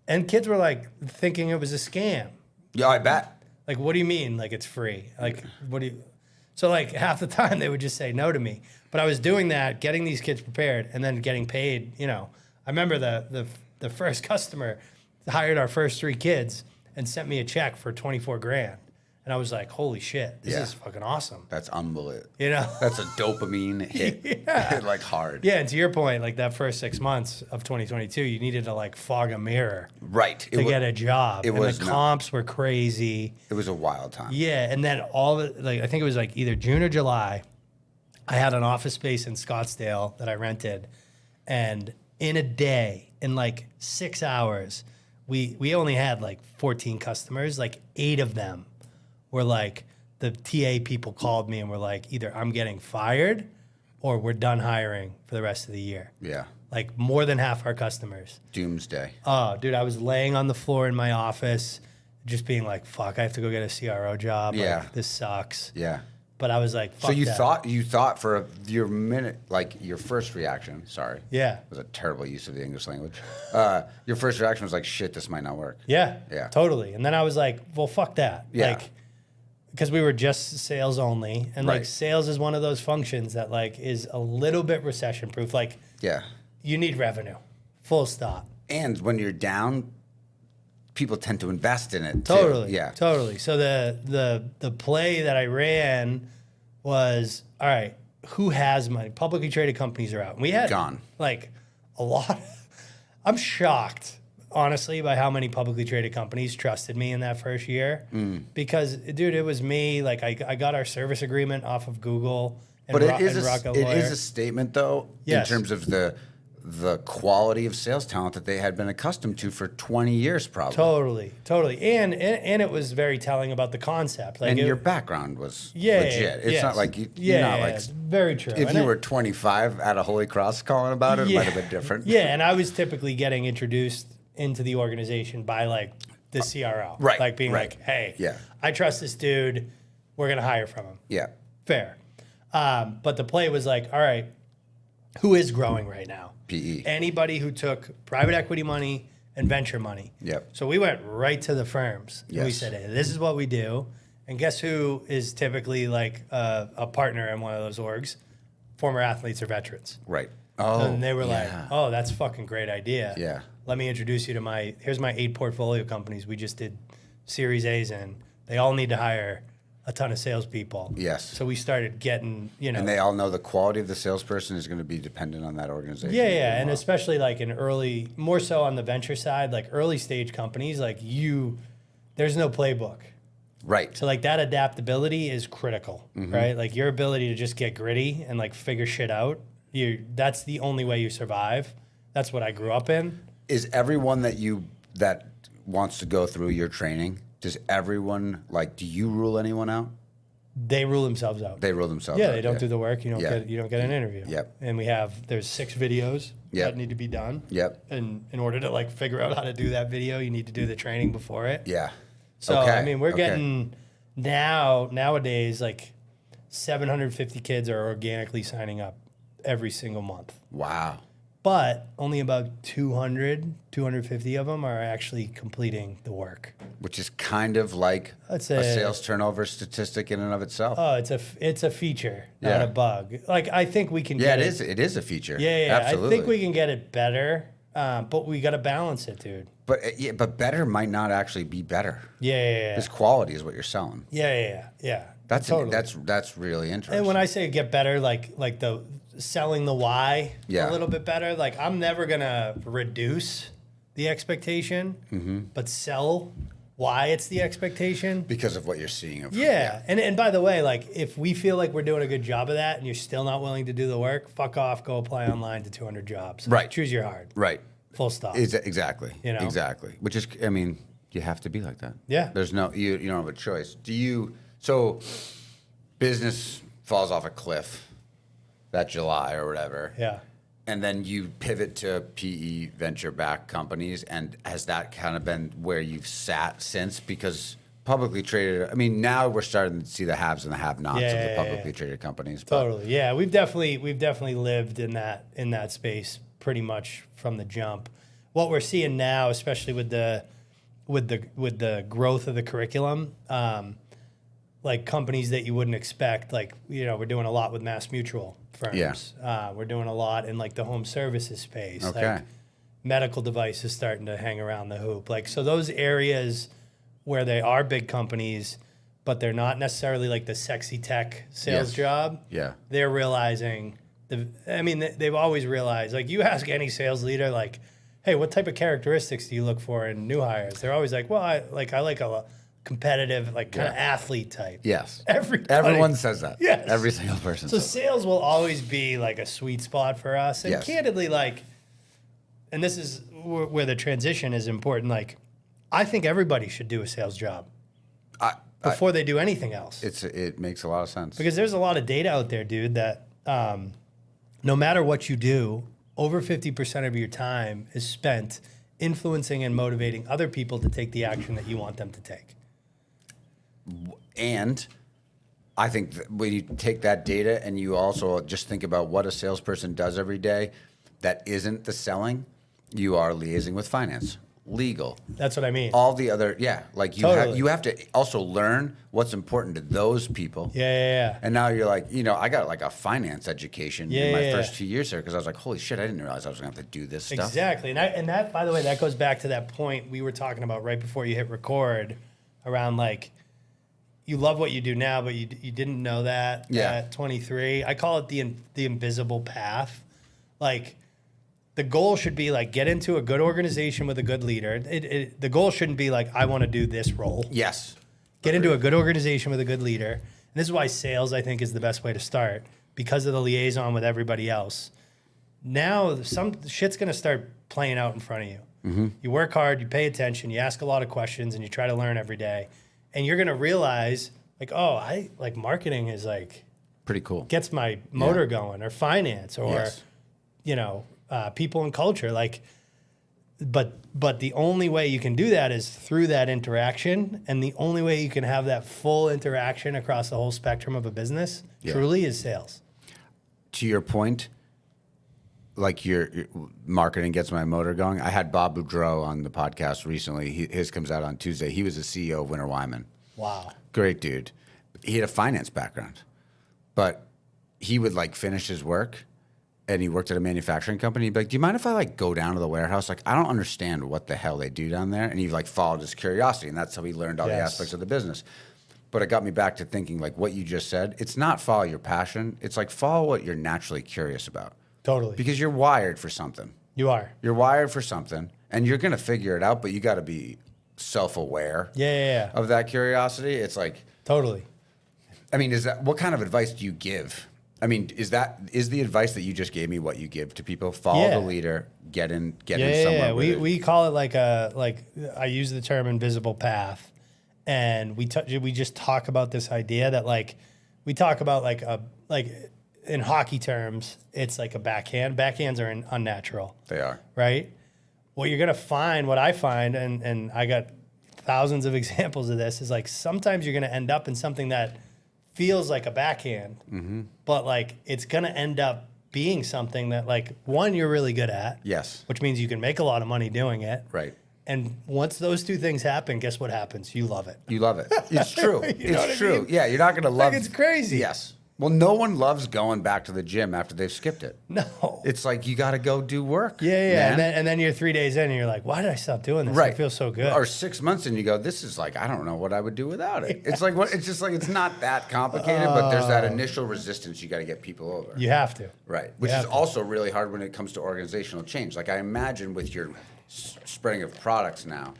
And kids were like thinking it was a scam. Yeah, I bet. Like, what do you mean? Like it's free? Like, what do you? So like half the time they would just say no to me. But I was doing that, getting these kids prepared, and then getting paid. You know, I remember the first customer hired our first 3 kids and sent me a check for 24 grand. And I was like, holy shit, this is fucking awesome. That's unbelievable. You know? That's a dopamine hit. Like hard. Yeah, and to your point, like that first 6 months of 2022, you needed to like fog a mirror. Right. To get a job. And the comps were crazy. It was a wild time. Yeah, and then I think it was like either June or July, I had an office space in Scottsdale that I rented. And in a day, in like 6 hours, we only had like 14 customers, like 8 of them were like, the TA people called me and were like, either I'm getting fired or we're done hiring for the rest of the year. Yeah. Like more than half our customers. Doomsday. Oh, dude, I was laying on the floor in my office just being like, fuck, I have to go get a CRO job. Yeah. Like, this sucks. Yeah. But I was like, fuck so you that. thought for your minute, like your first reaction, sorry. Yeah. It was a terrible use of the English language. Your first reaction was like, shit, this might not work. Yeah. Yeah. Totally. And then I was like, well, fuck that. Yeah. Like, because we were just sales only. And like sales is one of those functions that like is a little bit recession proof. Like, yeah, you need revenue. Full stop. And when you're down, people tend to invest in it. Totally. Too. Yeah. Totally. So the play that I ran was, all right, who has money? Publicly traded companies are out. And we had like a lot. I'm shocked, honestly, by how many publicly traded companies trusted me in that first year. Because, dude, it was me. Like, I got our service agreement off of Google. But it is a statement, though, in terms of the quality of sales talent that they had been accustomed to for 20 years, probably. Totally. And it was very telling about the concept. Like, and your background was legit. It's not like you're not like very true. If you were 25 at a Holy Cross calling about it, it might have been different. Yeah, and I was typically getting introduced into the organization by like the CRO. Right. Like being like, hey, I trust this dude. We're going to hire from him. Yeah. Fair. But the play was like, all right, who is growing right now. PE. Anybody who took private equity money and venture money. Yep. So we went right to the firms. Yes. And we said, hey, this is what we do. And guess who is typically like a partner in one of those orgs? Former athletes or veterans. Right. Oh, And they were like, oh, that's a fucking great idea. Yeah. Let me introduce you to here's my 8 portfolio companies we just did Series A's in. They all need to hire a ton of salespeople. Yes. So we started getting, And they all know the quality of the salesperson is going to be dependent on that organization. Yeah. And especially like in early, more so on the venture side, like early stage companies, like there's no playbook. Right. So like that adaptability is critical, right? Like your ability to just get gritty and like figure shit out. That's the only way you survive. That's what I grew up in. Is everyone that wants to go through your training, does everyone, like, do you rule anyone out? They rule themselves out. They rule themselves Yeah, out. they don't do the work. You don't get an interview. Yep. And there's 6 videos that need to be done. Yep. And in order to like figure out how to do that video, you need to do the training before it. Yeah. So I mean, we're getting nowadays like 750 kids are organically signing up every single month. Wow. But only about 250 of them are actually completing the work. Which is kind of like a sales turnover statistic in and of itself. Oh, it's a feature, not a bug. Like I think we can. Yeah, it is a feature. Yeah. Absolutely. I think we can get it better, but we got to balance it, dude. But better might not actually be better. Yeah. This quality is what you're selling. Yeah. That's totally. That's really interesting. And when I say get better, like the selling the why a little bit better, like I'm never gonna reduce the expectation, but sell why it's the expectation. Because of what you're seeing. And by the way, like if we feel like we're doing a good job of that and you're still not willing to do the work, fuck off, go apply online to 200 jobs. Right. Choose your hard. Right. Full stop. Exactly. Exactly. Which is, I mean, you have to be like that. Yeah. There's no, you don't have a choice. So business falls off a cliff that July or whatever. Yeah. And then you pivot to PE venture-backed companies, and has that kind of been where you've sat since? Because publicly traded, I mean, now we're starting to see the haves and the have-nots of the publicly traded companies. Totally, yeah. We've definitely lived in that space pretty much from the jump. What we're seeing now, especially with the growth of the curriculum, like companies that you wouldn't expect, like we're doing a lot with Mass Mutual firms. Yeah. We're doing a lot in like the home services space. Okay. Like medical devices starting to hang around the hoop. Like so those areas where they are big companies, but they're not necessarily like the sexy tech sales job. Yeah. They're realizing they've always realized, like you ask any sales leader, like, hey, what type of characteristics do you look for in new hires? They're always like, well, I like a competitive, like kind of athlete type. Yes. Everyone says that. Yes. Every single person So says sales will always be like a sweet spot for us. And candidly, like, and this is where the transition is important. Like, I think everybody should do a sales job before they do anything else. It makes a lot of sense. Because there's a lot of data out there, dude, that no matter what you do, over 50% of your time is spent influencing and motivating other people to take the action that you want them to take. And I think that when you take that data and you also just think about what a salesperson does every day that isn't the selling, you are liaising with finance, legal. That's what I mean. All the other, like you have to also learn what's important to those people. Yeah. And now you're like, I got like a finance education in my first 2 years there because I was like, holy shit, I didn't realize I was going to have to do this stuff. Exactly. And that, by the way, that goes back to that point we were talking about right before you hit record around like, you love what you do now, but you didn't know that at 23. I call it the invisible path. Like, the goal should be like get into a good organization with a good leader. The goal shouldn't be like I want to do this role. Yes. Get into a good organization with a good leader. And this is why sales, I think, is the best way to start because of the liaison with everybody else. Now, some shit's going to start playing out in front of you. Mm-hmm. You work hard, you pay attention, you ask a lot of questions, and you try to learn every day. And you're going to realize, like, oh, I like marketing is like pretty cool. Gets my motor going, or finance, or people and culture. Like, but the only way you can do that is through that interaction, and the only way you can have that full interaction across the whole spectrum of a business truly is sales. To your point, like your marketing gets my motor going. I had Bob Boudreau on the podcast recently. His comes out on Tuesday. He was the CEO of Winter Wyman. Wow. Great dude. He had a finance background, but he would like finish his work and he worked at a manufacturing company. He'd be like, do you mind if I like go down to the warehouse? Like, I don't understand what the hell they do down there. And he like followed his curiosity, and that's how he learned all the aspects of the business. But it got me back to thinking like what you just said. It's not follow your passion. It's like follow what you're naturally curious about. Totally. Because you're wired for something. You are. You're wired for something, and you're going to figure it out, but you got to be self-aware of that curiosity. It's like... Totally. I mean, what kind of advice do you give? I mean, is the advice that you just gave me what you give to people? Follow the leader, get in somewhere. Yeah. We call it like I use the term invisible path, and we just talk about this idea that like we talk about like in hockey terms, it's like a backhand. Backhands are unnatural. They are. Right? What you're gonna find, what I find, and I got thousands of examples of this, is like sometimes you're gonna end up in something that feels like a backhand, but like it's gonna end up being something that like one you're really good at. Yes. Which means you can make a lot of money doing it. Right. And once those two things happen, guess what happens? You love it. You love it. It's true. It's true. I mean? Yeah, you're not gonna love. Like it's crazy. Yes. Well, no one loves going back to the gym after they've skipped it. No. It's like you got to go do work. Yeah. And then you're 3 days in and you're like, why did I stop doing this? Right. I feel so good. Or 6 months and you go, this is like, I don't know what I would do without it. It's like, it's just like, it's not that complicated, but there's that initial resistance you got to get people over. You have to. Right. Which is also really hard when it comes to organizational change. Like I imagine with your spreading of products now,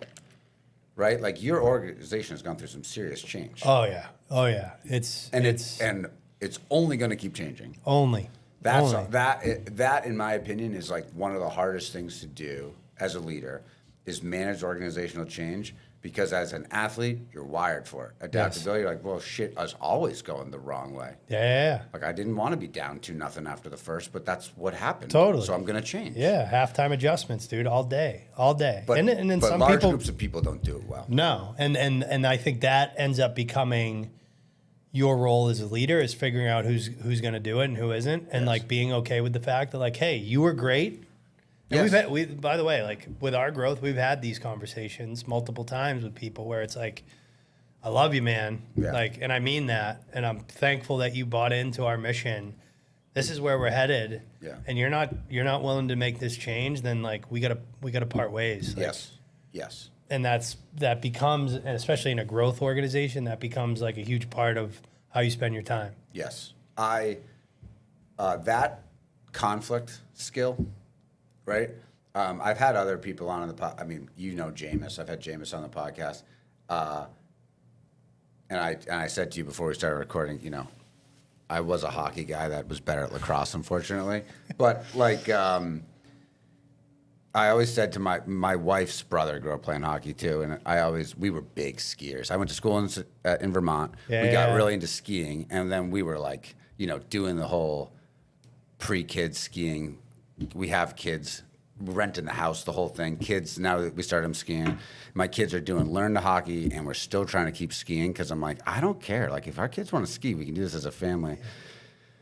right? Like your organization has gone through some serious change. Oh yeah. It's only going to keep changing. Only. That in my opinion is like one of the hardest things to do as a leader is manage organizational change, because as an athlete you're wired for it. Adaptability. You're like, well, shit, I was always going the wrong way. Yeah. Like I didn't want to be down 2-0 after the first, but that's what happened. Totally. So I'm going to change. Yeah, halftime adjustments, dude, all day. But, and then but some large people, groups of people don't do it well. No, and I think that ends up becoming your role as a leader, is figuring out who's going to do it and who isn't, and like being okay with the fact that like, hey, you were great. And by the way, like with our growth, we've had these conversations multiple times with people where it's like, I love you, man. Yeah. Like, and I mean that, and I'm thankful that you bought into our mission. This is where we're headed. Yeah. And you're not willing to make this change, then like we gotta part ways. Like, Yes. and that becomes, and especially in a growth organization, that becomes like a huge part of how you spend your time. Yes. That conflict skill, right? I've had other people on the pod. I mean, Jameis. I've had Jameis on the podcast. And I said to you before we started recording, I was a hockey guy that was better at lacrosse, unfortunately. But like, I always said to my wife's brother grew up playing hockey too, and we were big skiers. I went to school in Vermont. We got really into skiing, and then we were like, doing the whole pre-kids skiing. We have kids, renting the house, the whole thing. Kids, now that we started them skiing, my kids are learn the hockey, and we're still trying to keep skiing because I'm like, I don't care. Like if our kids want to ski, we can do this as a family.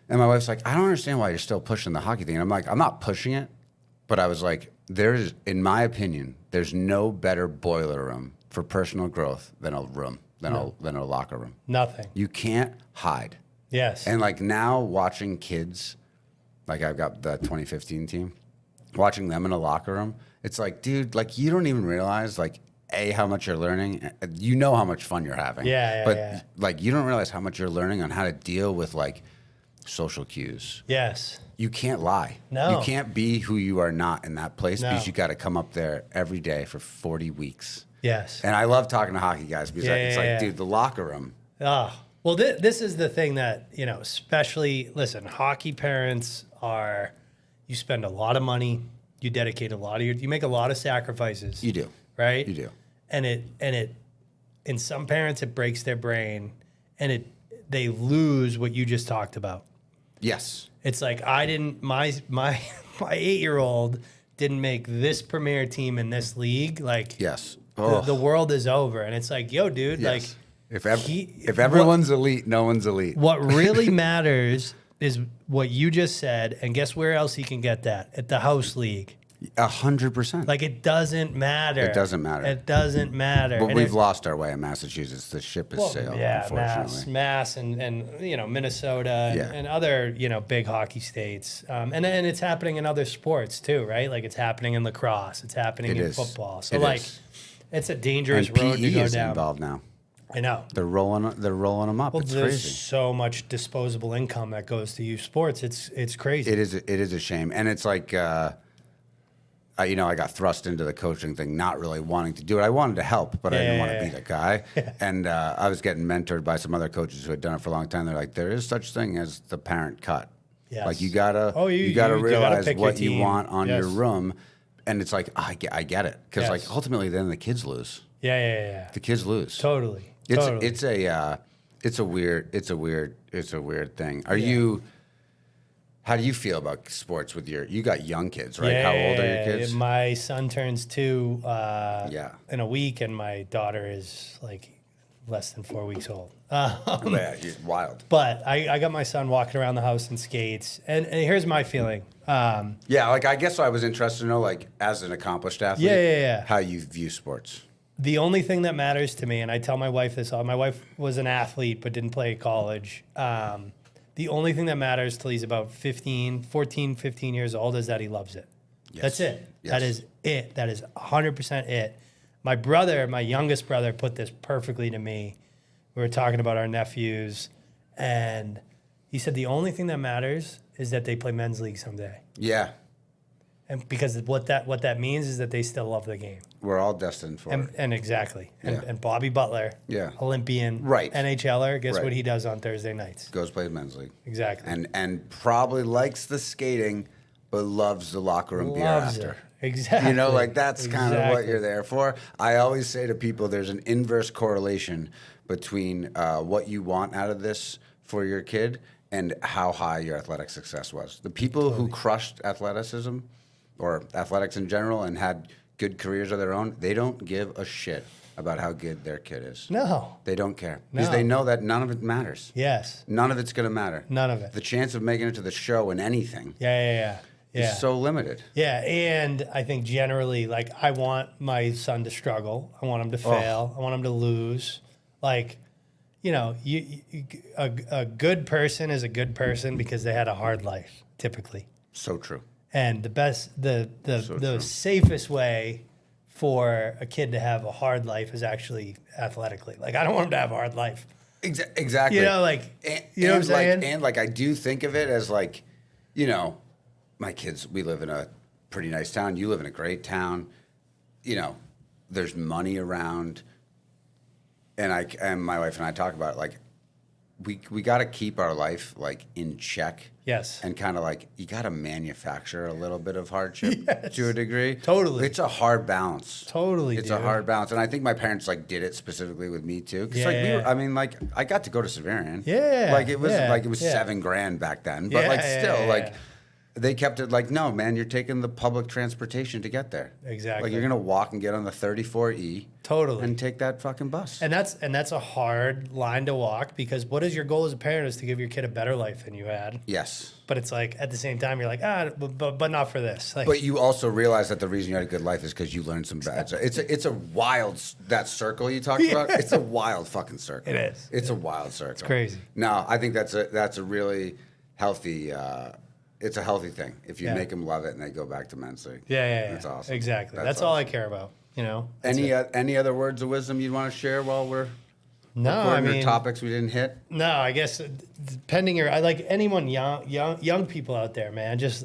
And my wife's like, I don't understand why you're still pushing the hockey thing. And I'm like, I'm not pushing it, but I was like, in my opinion, there's no better boiler room for personal growth than a locker room. Nothing. You can't hide. Yes. And like now watching kids, like I've got the 2015 team, watching them in a locker room, it's like, dude, like you don't even realize like how much you're learning. You know how much fun you're having. But like you don't realize how much you're learning on how to deal with like social cues. Yes. You can't lie. No. You can't be who you are not in that place because you got to come up there every day for 40 weeks. Yes. And I love talking to hockey guys because it's like, dude, the locker room. Oh, well, this is the thing that, especially, listen, hockey parents you spend a lot of money, you dedicate you make a lot of sacrifices. You do. Right? You do. And in some parents, it breaks their brain and they lose what you just talked about. Yes. It's like my 8-year-old didn't make this premier team in this league. Like, yes, the world is over, and it's like, yo, dude, yes. like if everyone's elite, no one's elite. What really matters is what you just said, and guess where else he can get that? At the house league. 100%. Like, it doesn't matter. It doesn't matter. It doesn't matter. But And we've lost our way in Massachusetts. The ship has sailed, yeah, unfortunately. Mass, and Minnesota and other big hockey states, and it's happening in other sports too, right? Like, it's happening in lacrosse, it's happening in football. So it's a dangerous road to go is down. Involved now. I know. They're rolling them up. Well, it's there's crazy. so much disposable income that goes to youth sports. It's crazy. It is a shame, and it's like. I got thrust into the coaching thing, not really wanting to do it. I wanted to help, but I didn't want to be that guy. And I was getting mentored by some other coaches who had done it for a long time. They're like, there is such thing as the parent cut. Yes. Like, you gotta realize what you want on your room. And it's like, I get it, because like ultimately then the kids lose. Yeah. The kids lose. Totally. It's a weird thing. Are you? How do you feel about sports with you got young kids, right? How old are your kids? My son turns 2 in a week, and my daughter is like less than 4 weeks old. Yeah, he's wild. But I got my son walking around the house in skates, and here's my feeling. Like, I guess I was interested to know, like, as an accomplished athlete, how you view sports. The only thing that matters to me, and I tell my wife this all, my wife was an athlete but didn't play college. The only thing that matters till he's about 15 years old is that he loves it. Yes. That's it. Yes. That is it. That is 100% it. My youngest brother, put this perfectly to me. We were talking about our nephews, and he said the only thing that matters is that they play men's league someday. Yeah. And because what that means is that they still love the game. We're all destined for it. And exactly. And Bobby Butler, Olympian, NHLer, guess what he does on Thursday nights? Goes play men's league. Exactly. And probably likes the skating, but loves the locker room beer after. It. Exactly. That's kind of what you're there for. I always say to people, there's an inverse correlation between what you want out of this for your kid and how high your athletic success was. The people who crushed athleticism or athletics in general and had good careers of their own, they don't give a shit about how good their kid is. No. They don't care. Because they know that none of it matters. Yes. None of it's going to matter. None of it. The chance of making it to the show in anything is so limited. Yeah, and I think generally, like, I want my son to struggle. I want him to fail. I want him to lose. Like, a good person is a good person because they had a hard life, typically. So true. And the safest way for a kid to have a hard life is actually athletically. Like, I don't want him to have a hard life. Exactly. You know what I'm saying? And I do think of it as like, my kids, we live in a pretty nice town. You live in a great town. There's money around. And my wife and I talk about it, like, we got to keep our life like in check. Yes. And kind of like, you got to manufacture a little bit of hardship to a degree. Totally. It's a hard balance. Totally. It's a hard balance. And I think my parents like did it specifically with me too. Cause I got to go to Severian. Yeah. Like it was $7,000 back then, but they kept it like, no, man, you're taking the public transportation to get there. Exactly. Like, you're gonna walk and get on the 34E. Totally. And take that fucking bus. And that's a hard line to walk, because what is your goal as a parent is to give your kid a better life than you had. Yes. But it's like, at the same time, you're like, but not for this. Like, but you also realize that the reason you had a good life is because you learned some bad. It's a wild, that circle you talked about. It's a wild fucking circle. It is. It's a wild circle. It's crazy. No, I think that's a really healthy. It's a healthy thing if you make them love it and they go back to men's league. Yeah. That's awesome. Exactly. That's all I care about. Any other words of wisdom you'd want to share while we're topics we didn't hit? No, I guess depending I like anyone young people out there, man. Just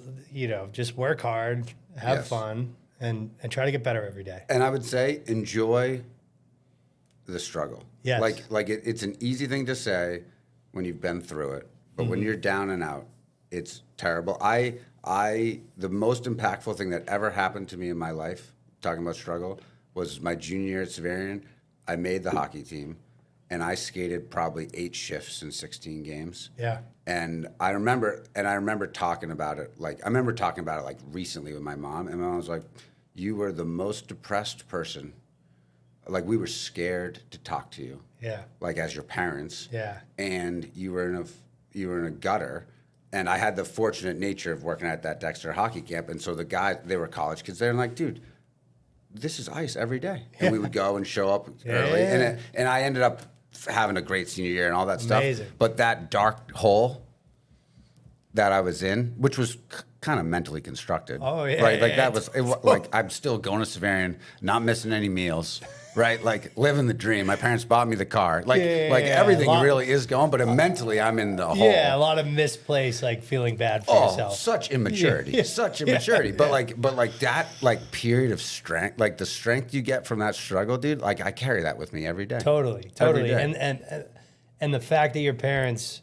work hard, have fun, and try to get better every day. And I would say enjoy the struggle. Yes. Like it's an easy thing to say when you've been through it, but when you're down and out, it's terrible. The most impactful thing that ever happened to me in my life, talking about struggle, was my junior year at Severian. I made the hockey team, and I skated probably 8 shifts in 16 games. Yeah. And I remember talking about it. Like, I remember talking about it like recently with my mom, and my mom was like, "You were the most depressed person. Like, we were scared to talk to you. Yeah. Like, as your parents. Yeah. And you were in a gutter." And I had the fortunate nature of working at that Dexter hockey camp. And so the guys, they were college kids. They're like, dude, this is ice every day. And we would go and show up early. And I ended up having a great senior year and all that stuff. But that dark hole that I was in, which was kind of mentally constructed. Oh, yeah. Right? Like that was, like, I'm still going to Severian, not missing any meals. Right, like living the dream. My parents bought me the car. Like, everything really is going, but mentally, I'm in the hole. Yeah, a lot of misplaced, like feeling bad for yourself. Such immaturity, such immaturity. But like that, like period of strength, like the strength you get from that struggle, dude. Like I carry that with me every day. Totally. Every day. And the fact that your parents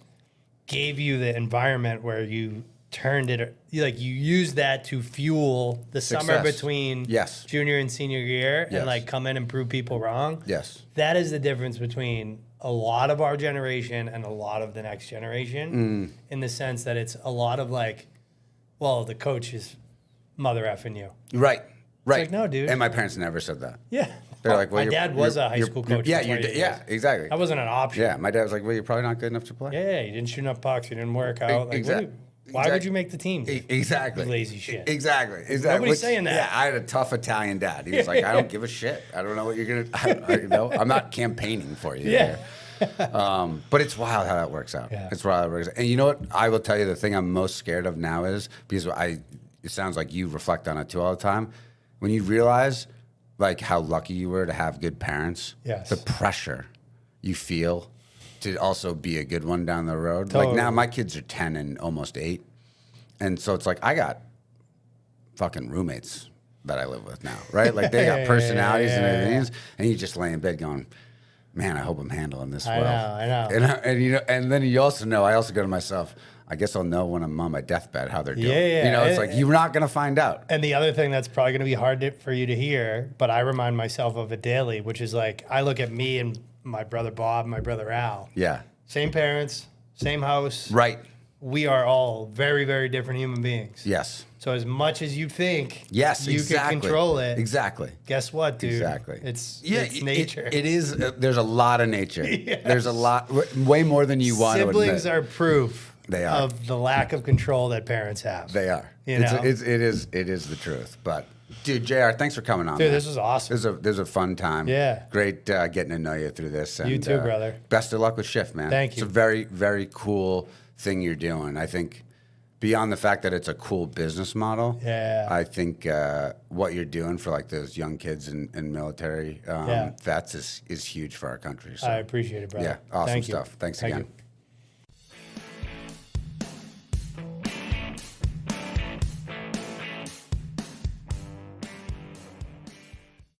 gave you the environment where you turned it, like you used that to fuel the summer between junior and senior year and like come in and prove people wrong. Yes. That is the difference between a lot of our generation and a lot of the next generation in the sense that it's a lot of like, well, the coach is mother effing you. Right. Right. It's like, no, dude. And my parents never said that. Yeah. They're like, well, my dad was a high school coach. Yeah, exactly. That wasn't an option. Yeah, my dad was like, well, you're probably not good enough to play. Yeah, you didn't shoot enough pucks. You didn't work out. Like, why would you make the team? Exactly. Lazy shit. Exactly. Nobody's saying that. Yeah, I had a tough Italian dad. He was like, I don't give a shit. I don't know what you're gonna. I'm not campaigning for you. Yeah. But it's wild how that works out. Yeah. It's wild how it works out. And you know what? I will tell you the thing I'm most scared of now is because it sounds like you reflect on it too all the time. When you realize like how lucky you were to have good parents, the pressure you feel to also be a good one down the road. Totally. Like now my kids are 10 and almost 8. And so it's like I got fucking roommates that I live with now, right? Like they got personalities and everything. And you just lay in bed going, man, I hope I'm handling this well. I know. And you know, and then you also know, I also go to myself, I guess I'll know when I'm on my deathbed how they're doing. You know, it's like you're not going to find out. And the other thing that's probably going to be hard for you to hear, but I remind myself of it daily, which is like I look at me and my brother Bob, my brother Al. Yeah. Same parents, same house. Right. We are all very, very different human beings. Yes. So as much as you think you can control it. Exactly. Guess what, dude? Exactly. It's nature. It is. There's a lot of nature. Yes. There's a lot, way more than you want to admit. Siblings are proof. They are. Of the lack of control that parents have. They are. You know? It is the truth. But dude, JR, thanks for coming on. Dude, this was awesome. This was a fun time. Yeah. Great getting to know you through this. And, you too, brother. Best of luck with Shift, man. Thank you. It's a very, very cool thing you're doing. I think beyond the fact that it's a cool business model, I think what you're doing for like those young kids and military vets is huge for our country. So. I appreciate it, brother. Yeah, awesome Thank stuff. You. Thanks Thank again. You.